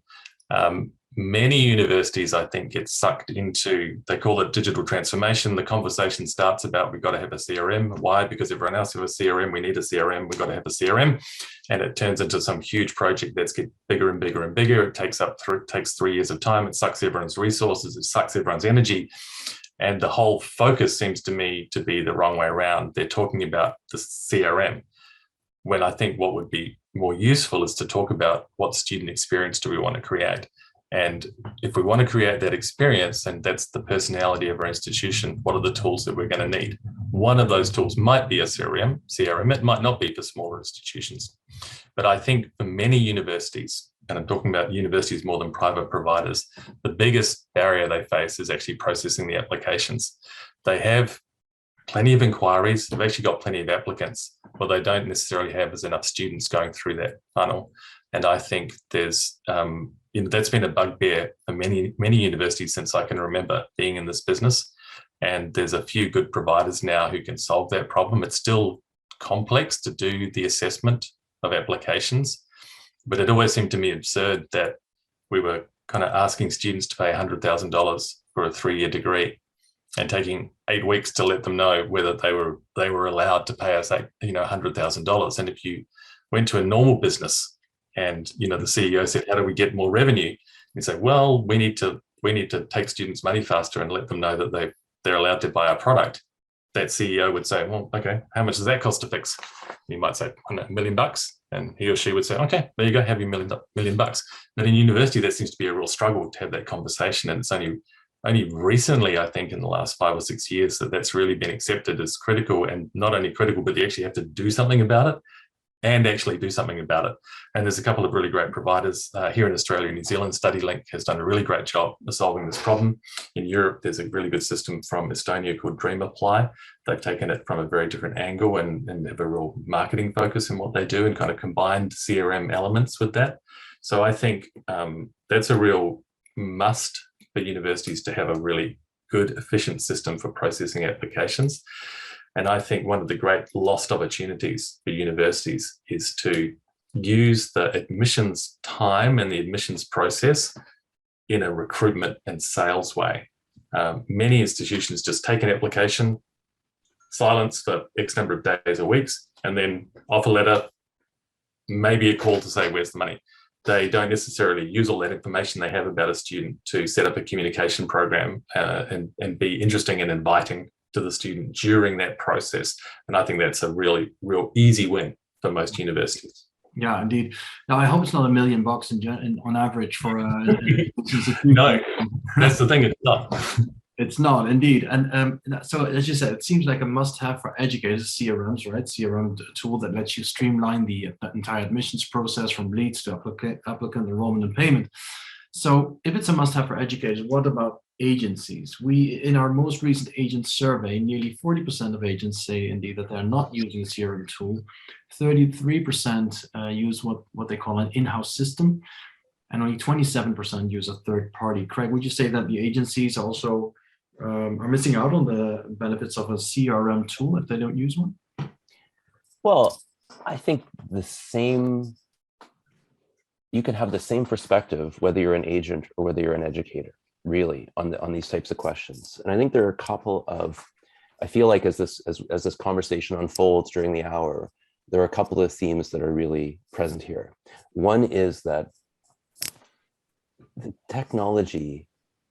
S2: Many universities, I think, get sucked into, they call it digital transformation. The conversation starts about, we've got to have a CRM. Why? Because everyone else has a CRM. We need a CRM. We've got to have a CRM. And it turns into some huge project that's getting bigger and bigger and bigger. It takes 3 years of time. It sucks everyone's resources. It sucks everyone's energy. And the whole focus seems to me to be the wrong way around. They're talking about the CRM, when I think what would be more useful is to talk about what student experience do we want to create. And if we want to create that experience, and that's the personality of our institution, what are the tools that we're going to need? One of those tools might be a CRM. It might not be for smaller institutions. But I think for many universities, and I'm talking about universities more than private providers, the biggest barrier they face is actually processing the applications. They have plenty of inquiries. They've actually got plenty of applicants. What they don't necessarily have is enough students going through that funnel. And I think there's that's been a bugbear for many universities since I can remember being in this business. And there's a few good providers now who can solve that problem. It's still complex to do the assessment of applications, but it always seemed to me absurd that we were kind of asking students to pay $100,000 for a 3-year degree and taking 8 weeks to let them know whether they were allowed to pay us $100,000. And if you went to a normal business, and the CEO said, "How do we get more revenue?" You say, "Well, we need to take students' money faster and let them know that they're allowed to buy our product." That CEO would say, "Well, okay, how much does that cost to fix?" You might say, "$1 million," and he or she would say, "Okay, there you go, have your $1 million." But in university, that seems to be a real struggle to have that conversation, and it's only recently, I think, in the last 5 or 6 years, that's really been accepted as critical, and not only critical, but you actually have to do something about it. And actually do something about it. And there's a couple of really great providers here in Australia and New Zealand. StudyLink has done a really great job of solving this problem. In Europe, there's a really good system from Estonia called Dream Apply. They've taken it from a very different angle and have a real marketing focus in what they do and kind of combined CRM elements with that. So I think that's a real must for universities to have a really good, efficient system for processing applications. And I think one of the great lost opportunities for universities is to use the admissions time and the admissions process in a recruitment and sales way. Many institutions just take an application, silence for X number of days or weeks, and then offer letter, maybe a call to say, "Where's the money?" They don't necessarily use all that information they have about a student to set up a communication program and be interesting and inviting to the student during that process. And I think that's a real easy win for most universities.
S1: Yeah, indeed. Now, I hope it's not $1 million on average for
S2: No, that's the thing, it's not.
S1: It's not, indeed. And so, as you said, it seems like a must-have for educators, CRMs, right? CRM tool that lets you streamline the entire admissions process from leads to applicant enrollment and payment. So if it's a must-have for educators, what about agencies? In our most recent agent survey, nearly 40% of agents say indeed that they're not using a CRM tool. 33% use what they call an in-house system, and only 27% use a third party. Craig, would you say that the agencies also are missing out on the benefits of a CRM tool if they don't use one?
S3: Well, I think you can have the same perspective whether you're an agent or whether you're an educator, really, on these types of questions. And I think there are a couple of, I feel like as this conversation unfolds during the hour, there are a couple of themes that are really present here. One is that the technology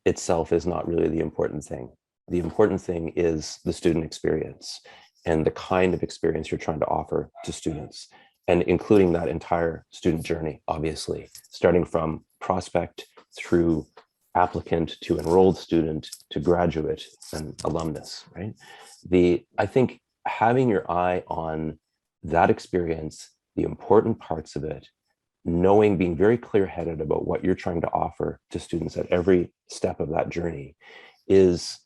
S3: itself is not really the important thing. The important thing is the student experience and the kind of experience you're trying to offer to students, and including that entire student journey, obviously, starting from prospect through applicant to enrolled student to graduate and alumnus, right? I think having your eye on that experience, the important parts of it, knowing, being very clear-headed about what you're trying to offer to students at every step of that journey is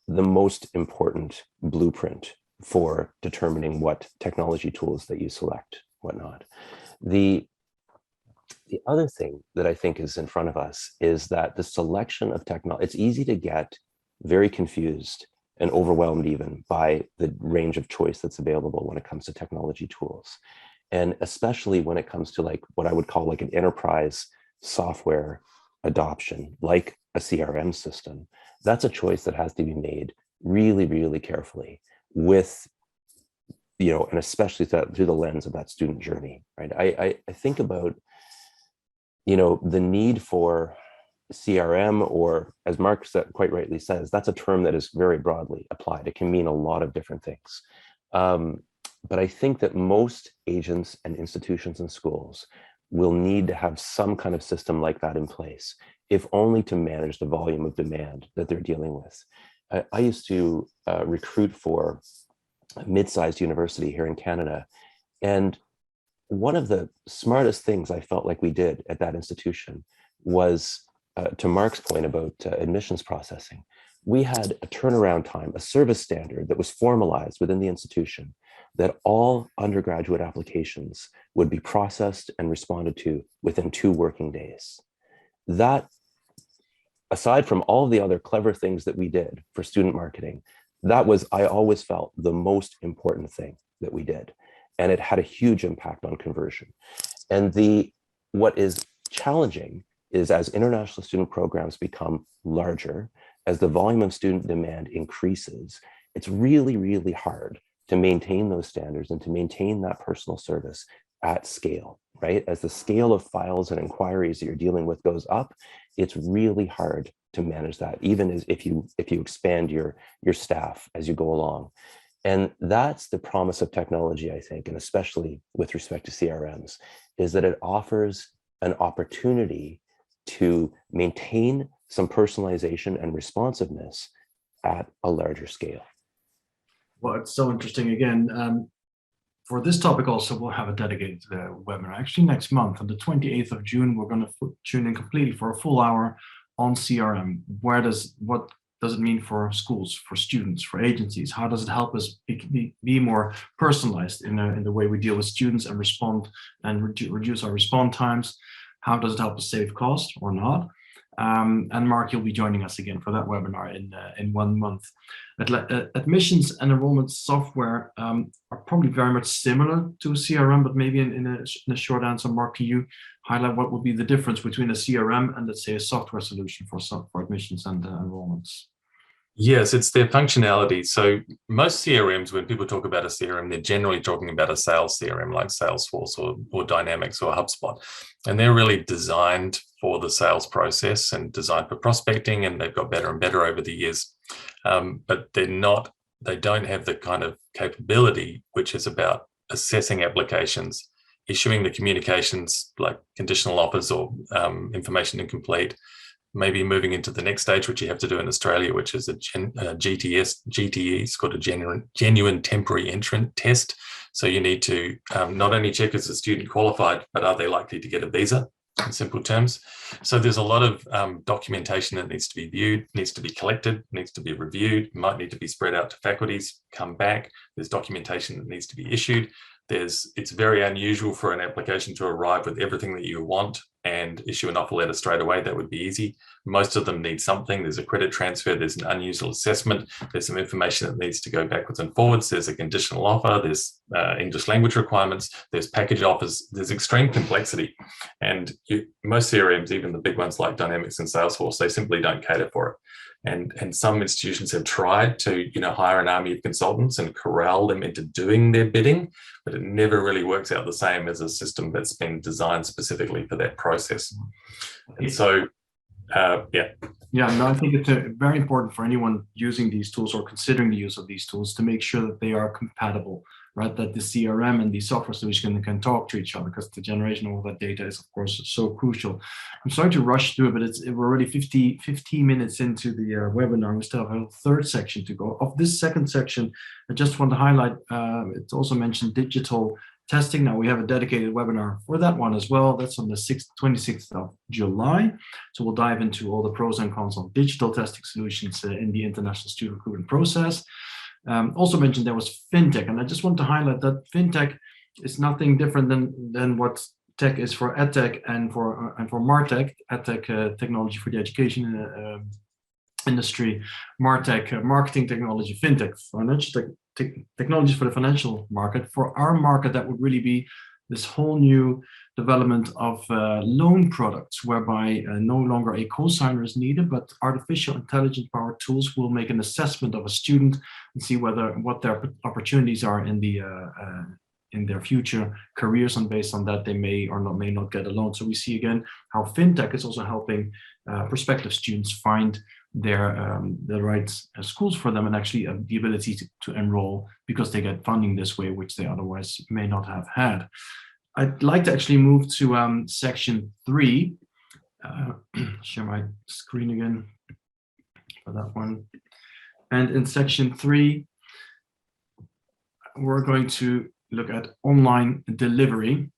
S3: the most important blueprint for determining what technology tools that you select, whatnot. The other thing that I think is in front of us is that the selection of technology, it's easy to get very confused and overwhelmed even by the range of choice that's available when it comes to technology tools. And especially when it comes to like what I would call like an enterprise software adoption, like a CRM system, that's a choice that has to be made really, really carefully with, and especially through the lens of that student journey, right? I think about, the need for CRM, or as Mark quite rightly says, that's a term that is very broadly applied. It can mean a lot of different things. But I think that most agents and institutions and schools will need to have some kind of system like that in place, if only to manage the volume of demand that they're dealing with. I used to recruit for a mid-sized university here in Canada. And one of the smartest things I felt like we did at that institution was, to Mark's point about admissions processing, we had a turnaround time, a service standard that was formalized within the institution, that all undergraduate applications would be processed and responded to within 2 working days. That, aside from all the other clever things that we did for student marketing, that was, I always felt, the most important thing that we did. And it had a huge impact on conversion. And what is challenging is, as international student programs become larger, as the volume of student demand increases, it's really, really hard to maintain those standards and to maintain that personal service at scale, right? As the scale of files and inquiries that you're dealing with goes up, it's really hard to manage that, even as if you expand your staff as you go along. And that's the promise of technology, I think, and especially with respect to CRMs, is that it offers an opportunity to maintain some personalization and responsiveness at a larger scale.
S1: Well, it's so interesting. Again, for this topic also, we'll have a dedicated webinar. Actually, next month, on the 28th of June, we're going to tune in completely for a full hour on CRM. What does it mean for schools, for students, for agencies? How does it help us be more personalized in the way we deal with students and respond and reduce our response times? How does it help us save cost or not? And Mark, you'll be joining us again for that webinar in 1 month. Admissions and enrollment software are probably very much similar to CRM, but maybe in a short answer, Mark, can you highlight what would be the difference between a CRM and, let's say, a software solution for admissions and enrollments?
S2: Yes, it's their functionality. So most CRMs, when people talk about a CRM, they're generally talking about a sales CRM like Salesforce or Dynamics or HubSpot. And they're really designed for the sales process and designed for prospecting, and they've got better and better over the years. But they don't have the kind of capability which is about assessing applications, issuing the communications like conditional offers or information incomplete, maybe moving into the next stage, which you have to do in Australia, which is a GTE. It's called a genuine temporary entrant test. So you need to not only check is the student qualified, but are they likely to get a visa, in simple terms. So there's a lot of documentation that needs to be viewed, needs to be collected, needs to be reviewed, might need to be spread out to faculties, come back. There's documentation that needs to be issued. It's very unusual for an application to arrive with everything that you want and issue an offer letter straight away. That would be easy. Most of them need something. There's a credit transfer, there's an unusual assessment, there's some information that needs to go backwards and forwards, there's a conditional offer, there's English language requirements, there's package offers, there's extreme complexity. And most CRMs, even the big ones like Dynamics and Salesforce, they simply don't cater for it. And some institutions have tried to, hire an army of consultants and corral them into doing their bidding, but it never really works out the same as a system that's been designed specifically for that process. And so, yeah.
S1: Yeah, no, I think it's very important for anyone using these tools or considering the use of these tools to make sure that they are compatible, right? That the CRM and the software solution can talk to each other, because the generation of all that data is, of course, so crucial. I'm sorry to rush through, but we're already 15 minutes into the webinar. We still have a third section to go. Of this second section, I just want to highlight, it's also mentioned digital testing. Now we have a dedicated webinar for that one as well. That's on the 26th of July. So we'll dive into all the pros and cons of digital testing solutions in the international student recruitment process. Also mentioned there was fintech, and I just want to highlight that fintech is nothing different than what tech is for Edtech and for MarTech. Edtech, technology for the education industry, MarTech, marketing technology, fintech, financial technologies for the financial market. For our market, that would really be this whole new development of loan products, whereby no longer a cosigner is needed, but artificial intelligence powered tools will make an assessment of a student and see what their opportunities are in their future careers, and based on that they may or may not get a loan. So we see again how fintech is also helping prospective students find the right schools for them, and actually the ability to enroll, because they get funding this way, which they otherwise may not have had. I'd like to actually move to section 3. Share my screen again for that one. And in section 3, we're going to look at online delivery.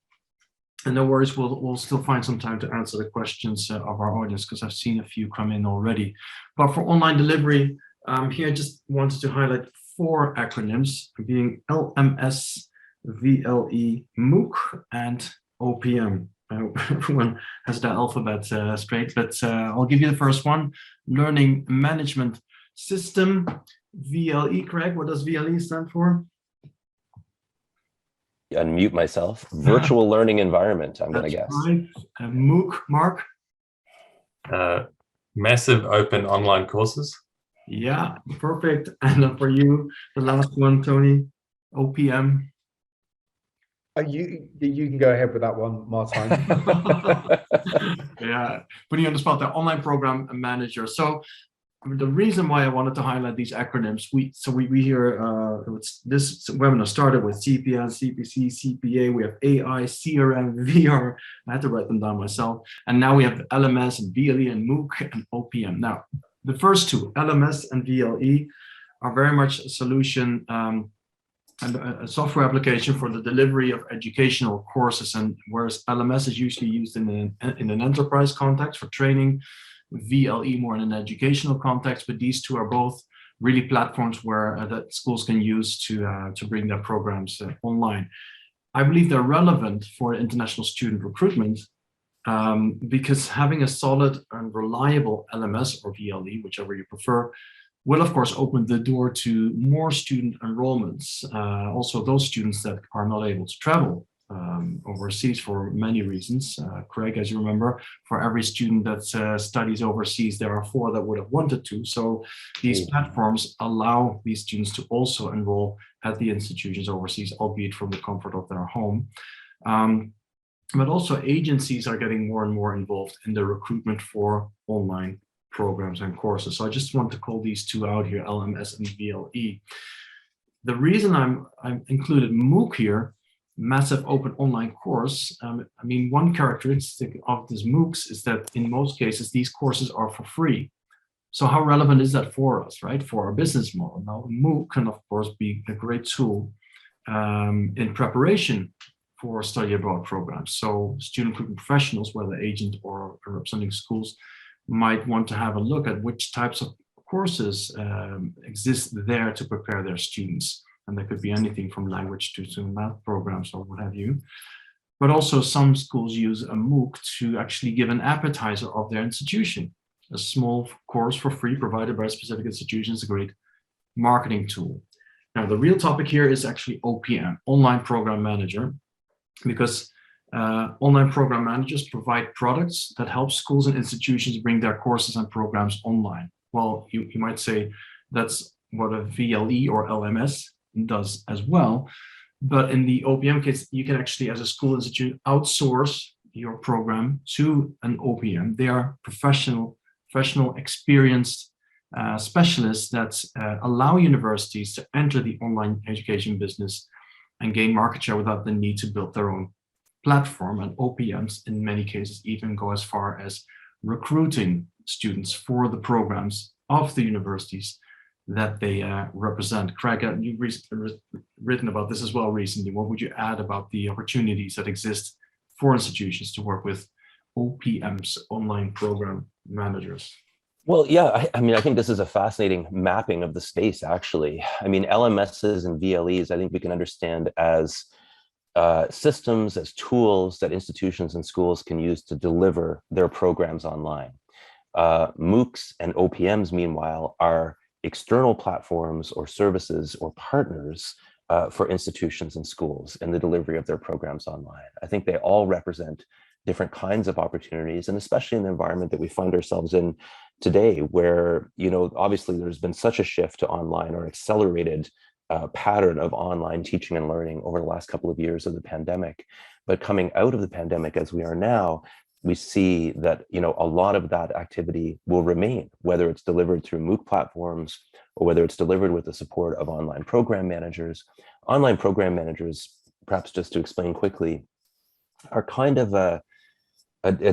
S1: And no worries, we'll still find some time to answer the questions of our audience, because I've seen a few come in already. But for online delivery, here I just wanted to highlight 4 acronyms, being LMS, VLE, MOOC, and OPM. I hope everyone has the alphabet straight, but I'll give you the first one: Learning Management System, VLE. Craig, what does VLE stand for?
S3: Unmute myself. Virtual learning environment, I'm going to guess.
S1: Right. MOOC, Mark?
S2: Massive open online courses.
S1: Yeah, perfect. And for you, the last one, Tony, OPM.
S4: You can go ahead with that one, Martijn.
S1: Yeah, putting you on the spot, the online program manager. So the reason why I wanted to highlight these acronyms, we hear this webinar started with CPN, CPC, CPA. We have AI, CRM, VR. I had to write them down myself. And now we have LMS and VLE and MOOC and OPM. Now, the first two, LMS and VLE, are very much a solution and a software application for the delivery of educational courses. And whereas LMS is usually used in an enterprise context for training, VLE more in an educational context, but these two are both really platforms where that schools can use to bring their programs online. I believe they're relevant for international student recruitment because having a solid and reliable LMS or VLE, whichever you prefer, will of course open the door to more student enrollments. Also those students that are not able to travel overseas for many reasons. Craig, as you remember, for every student that studies overseas, there are 4 that would have wanted to. So these platforms allow these students to also enroll at the institutions overseas, albeit from the comfort of their home. But also agencies are getting more and more involved in the recruitment for online programs and courses. So I just want to call these two out here, LMS and VLE. The reason I'm included MOOC here, massive open online course. I mean, one characteristic of these MOOCs is that in most cases, these courses are for free. So how relevant is that for us, right? For our business model. Now, MOOC can of course be a great tool in preparation for study abroad programs. So student recruitment professionals, whether agent or representing schools, might want to have a look at which types of courses exist there to prepare their students. And there could be anything from language to math programs or what have you. But also some schools use a MOOC to actually give an appetizer of their institution. A small course for free provided by a specific institution is a great marketing tool. Now, the real topic here is actually OPM, Online Program Manager, because online program managers provide products that help schools and institutions bring their courses and programs online. Well, you might say that's what a VLE or LMS does as well. But in the OPM case, you can actually, as a school institute, outsource your program to an OPM. They are professional, experienced specialists that allow universities to enter the online education business and gain market share without the need to build their own platform. And OPMs, in many cases, even go as far as recruiting students for the programs of the universities that they represent. Craig, you've written about this as well recently. What would you add about the opportunities that exist for institutions to work with OPMs, online program managers?
S3: Well, yeah, I mean, I think this is a fascinating mapping of the space, actually. I mean, LMSs and VLEs, I think we can understand as systems, as tools that institutions and schools can use to deliver their programs online. MOOCs and OPMs, meanwhile, are external platforms or services or partners for institutions and schools in the delivery of their programs online. I think they all represent different kinds of opportunities, and especially in the environment that we find ourselves in today, where, you know, obviously there's been such a shift to online, or accelerated pattern of online teaching and learning over the last couple of years of the pandemic. But coming out of the pandemic as we are now, we see that, you know, a lot of that activity will remain, whether it's delivered through MOOC platforms or whether it's delivered with the support of online program managers. Online program managers, perhaps just to explain quickly, are kind of a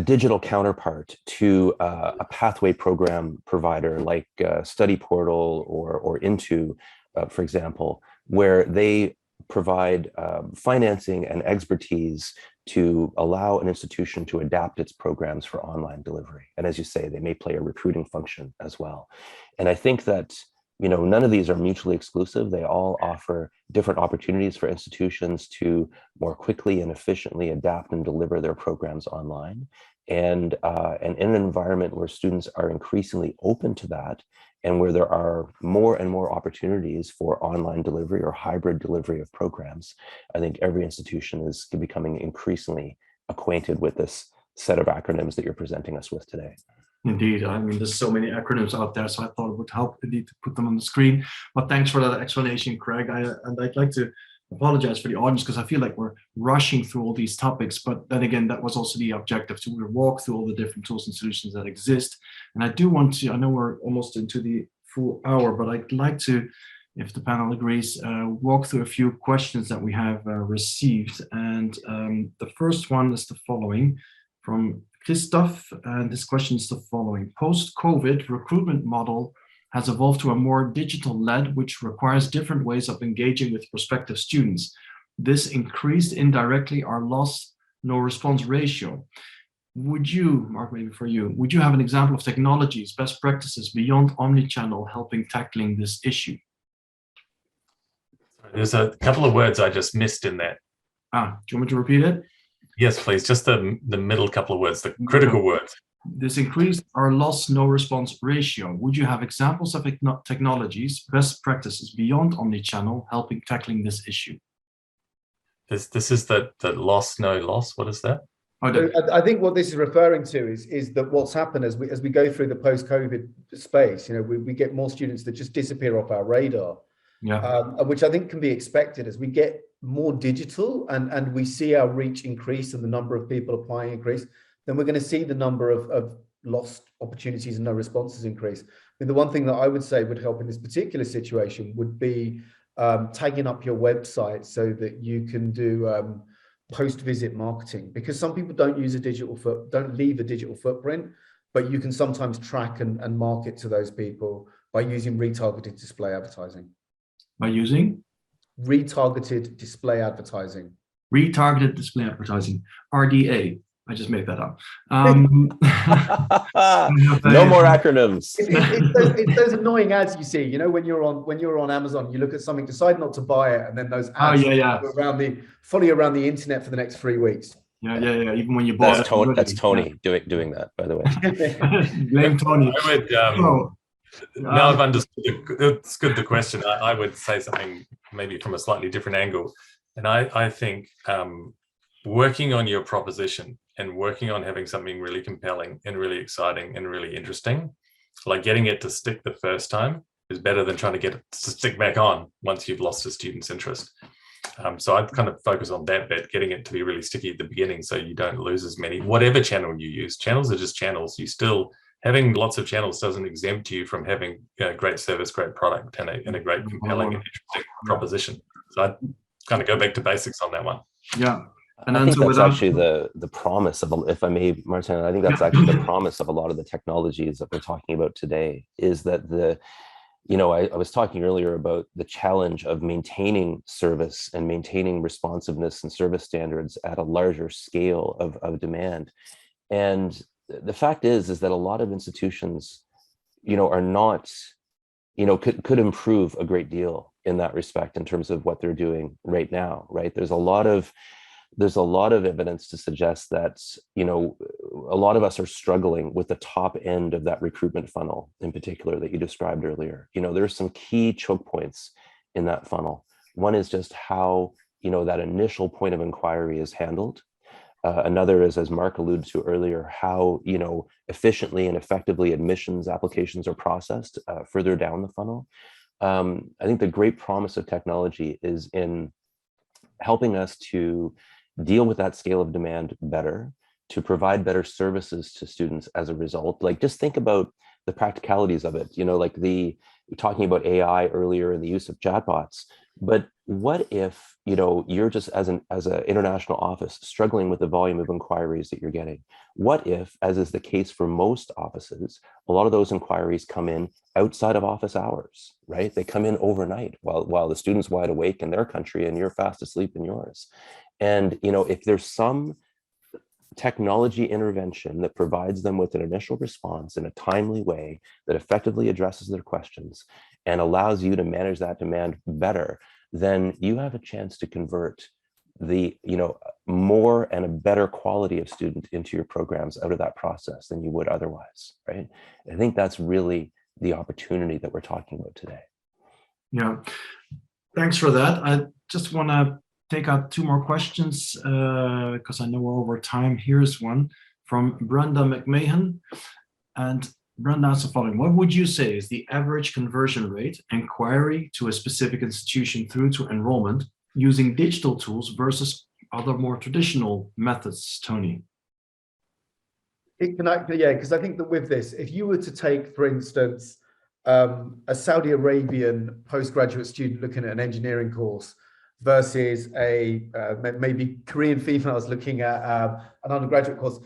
S3: digital counterpart to a pathway program provider like Study Portal or Into, for example, where they provide financing and expertise to allow an institution to adapt its programs for online delivery. And as you say, they may play a recruiting function as well. And I think that, you know, none of these are mutually exclusive. They all offer different opportunities for institutions to more quickly and efficiently adapt and deliver their programs online. And in an environment where students are increasingly open to that, and where there are more and more opportunities for online delivery or hybrid delivery of programs, I think every institution is becoming increasingly acquainted with this set of acronyms that you're presenting us with today.
S1: Indeed, I mean, there's so many acronyms out there, so I thought it would help indeed to put them on the screen. But thanks for that explanation, Craig. And I'd like to apologize for the audience, because I feel like we're rushing through all these topics. But then again, that was also the objective, to walk through all the different tools and solutions that exist. And I do want to, I know we're almost into the full hour, but I'd like to, if the panel agrees, walk through a few questions that we have received. And the first one is the following from Christoph, and this question is the following. Post-COVID, recruitment model has evolved to a more digital-led, which requires different ways of engaging with prospective students. This increased indirectly our loss-no response ratio. Would you, Mark, maybe for you, would you have an example of technologies, best practices beyond omnichannel helping tackling this issue?
S2: There's a couple of words I just missed in that.
S1: Do you want me to repeat it?
S2: Yes, please. Just the middle couple of words, the critical words.
S1: This increased our loss-no response ratio. Would you have examples of technologies, best practices beyond omnichannel helping tackling this issue?
S2: This is the loss, no loss. What is that?
S4: I think what this is referring to is that what's happened as we go through the post-COVID space, you know, we get more students that just disappear off our radar.
S1: Yeah.
S4: Which I think can be expected as we get more digital and we see our reach increase and the number of people applying increase, then we're going to see the number of lost opportunities and no responses increase. I mean, the one thing that I would say would help in this particular situation would be tagging up your website so that you can do post-visit marketing, because some people don't use don't leave a digital footprint, but you can sometimes track and market to those people by using retargeted display advertising.
S1: By using?
S4: Retargeted display advertising.
S1: Retargeted display advertising, RDA. I just made that up.
S3: No more acronyms.
S4: It's those annoying ads you see, you know, when you're on Amazon, you look at something, decide not to buy it, and then those ads follow you around the internet for the next 3 weeks.
S1: Yeah. Even when you bought it.
S3: That's Tony doing that, by the way.
S1: Blame Tony.
S2: I would, now I've understood the question. I would say something maybe from a slightly different angle. And I think working on your proposition and working on having something really compelling and really exciting and really interesting, like getting it to stick the first time is better than trying to get it to stick back on once you've lost a student's interest. So I'd kind of focus on that bit, getting it to be really sticky at the beginning so you don't lose as many, whatever channel you use. Channels are just channels. You still, having lots of channels doesn't exempt you from having great service, great product, and a great compelling and interesting proposition. So I'd kind of go back to basics on that one.
S1: Yeah.
S3: And I think that's actually the promise of, if I may, Martin, I think that's actually the promise of a lot of the technologies that we're talking about today, is that I was talking earlier about the challenge of maintaining service and maintaining responsiveness and service standards at a larger scale of demand. And the fact is that a lot of institutions, are not, could improve a great deal in that respect in terms of what they're doing right now, right? There's a lot of evidence to suggest that, a lot of us are struggling with the top end of that recruitment funnel in particular that you described earlier. There's some key choke points in that funnel. One is just how, that initial point of inquiry is handled. Another is, as Mark alluded to earlier, how, efficiently and effectively admissions applications are processed further down the funnel. I think the great promise of technology is in helping us to deal with that scale of demand better, to provide better services to students as a result. Like, just think about the practicalities of it, talking about AI earlier and the use of chatbots. But what if, you're just as an international office struggling with the volume of inquiries that you're getting? What if, as is the case for most offices, a lot of those inquiries come in outside of office hours, right? They come in overnight while the student's wide awake in their country and you're fast asleep in yours. And, if there's some technology intervention that provides them with an initial response in a timely way that effectively addresses their questions and allows you to manage that demand better, then you have a chance to convert the, more and a better quality of student into your programs out of that process than you would otherwise, right? I think that's really the opportunity that we're talking about today.
S1: Yeah, thanks for that. I just want to take out 2 more questions because I know we're over time. Here's one from Brenda McMahon. And Brenda asks the following: what would you say is the average conversion rate, inquiry to a specific institution through to enrollment, using digital tools versus other more traditional methods, Tony?
S4: Because I think that with this, if you were to take, for instance, a Saudi Arabian postgraduate student looking at an engineering course versus a maybe Korean females looking at an undergraduate course,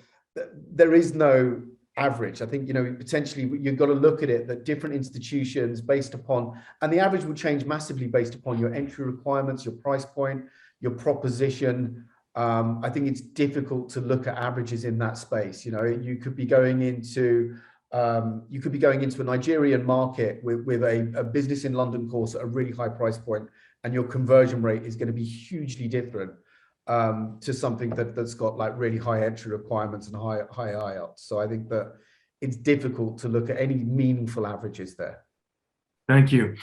S4: there is no average. I think, potentially you've got to look at it that different institutions based upon, and the average will change massively based upon your entry requirements, your price point, your proposition. I think it's difficult to look at averages in that space. You could be going into a Nigerian market with a business in London course at a really high price point, and your conversion rate is going to be hugely different to something that's got like really high entry requirements and high IELTS. So I think that it's difficult to look at any meaningful averages there.
S1: Thank you.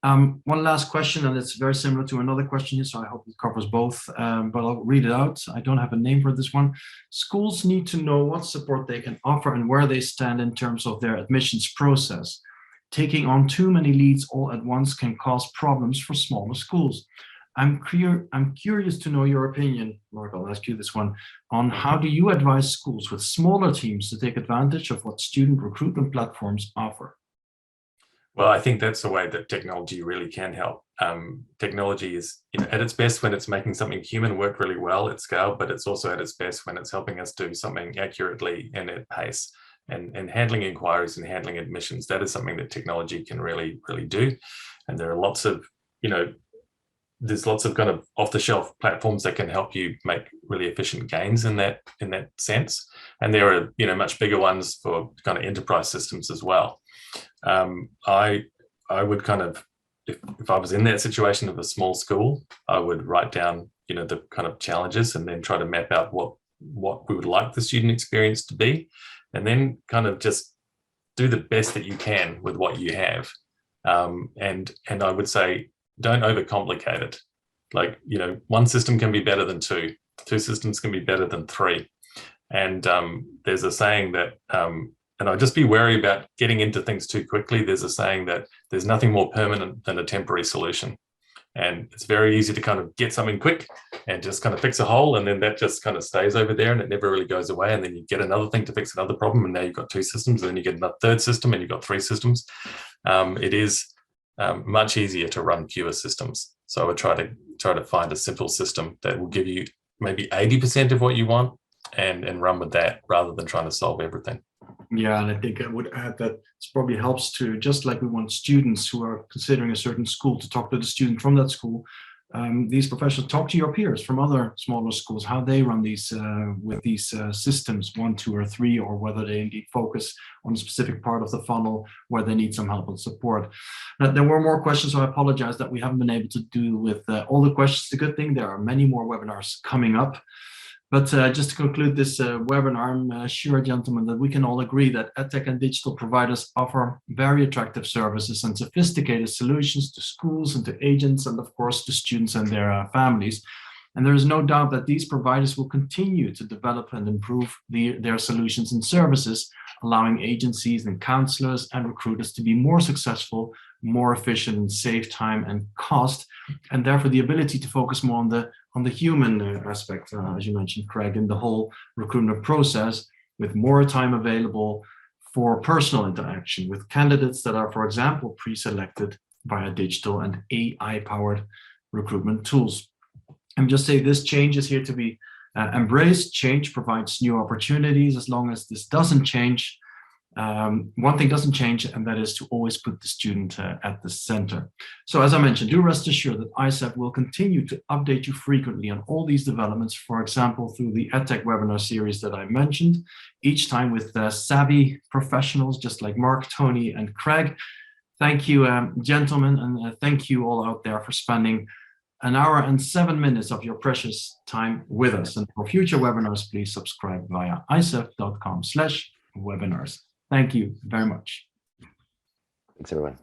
S1: One last question, and it's very similar to another question here, so I hope it covers both, but I'll read it out. I don't have a name for this one. Schools need to know what support they can offer and where they stand in terms of their admissions process. Taking on too many leads all at once can cause problems for smaller schools. I'm curious to know your opinion, Mark, I'll ask you this one, on how do you advise schools with smaller teams to take advantage of what student recruitment platforms offer?
S2: Well, I think that's the way that technology really can help. Technology is at its best when it's making something human work really well at scale, but it's also at its best when it's helping us do something accurately and at pace. And handling inquiries and handling admissions, that is something that technology can really, really do. And there are lots of, there's lots of kind of off-the-shelf platforms that can help you make really efficient gains in that sense. And there are, you know, much bigger ones for kind of enterprise systems as well. I would kind of, if I was in that situation of a small school, I would write down, you know, the kind of challenges and then try to map out what we would like the student experience to be, and then kind of just do the best that you can with what you have. And I would say, don't overcomplicate it. Like, you know, one system can be better than two systems can be better than three. And there's a saying that, and I'd just be wary about getting into things too quickly. There's a saying that there's nothing more permanent than a temporary solution. And it's very easy to kind of get something quick and just kind of fix a hole, and then that just kind of stays over there and it never really goes away. And then you get another thing to fix another problem, and now you've got two systems, and then you get another third system, and you've got three systems. It is much easier to run fewer systems. So I would try to find a simple system that will give you maybe 80% of what you want, and run with that rather than trying to solve everything.
S1: Yeah, and I think I would add that it probably helps to, just like we want students who are considering a certain school to talk to the student from that school, these professionals talk to your peers from other smaller schools, how they run these with these systems, 1, 2, or 3, or whether they indeed focus on a specific part of the funnel where they need some help and support. Now, there were more questions, so I apologize that we haven't been able to do with all the questions. The good thing, there are many more webinars coming up. But just to conclude this webinar, I'm sure, gentlemen, that we can all agree that EdTech and digital providers offer very attractive services and sophisticated solutions to schools and to agents, and of course to students and their families. And there is no doubt that these providers will continue to develop and improve their solutions and services, allowing agencies and counselors and recruiters to be more successful, more efficient, and save time and cost, and therefore the ability to focus more on the human aspect, as you mentioned, Craig, in the whole recruitment process, with more time available for personal interaction with candidates that are, for example, pre-selected via digital and AI-powered recruitment tools. And just say this change is here to be embraced. Change provides new opportunities. As long as this doesn't change, one thing doesn't change, and that is to always put the student at the center. So as I mentioned, do rest assured that ISEF will continue to update you frequently on all these developments, for example, through the EdTech webinar series that I mentioned, each time with savvy professionals just like Mark, Tony, and Craig. Thank you, gentlemen, and thank you all out there for spending 1 hour and 7 minutes of your precious time with us. And for future webinars, please subscribe via isef.com/webinars. Thank you very much.
S3: Thanks, everyone.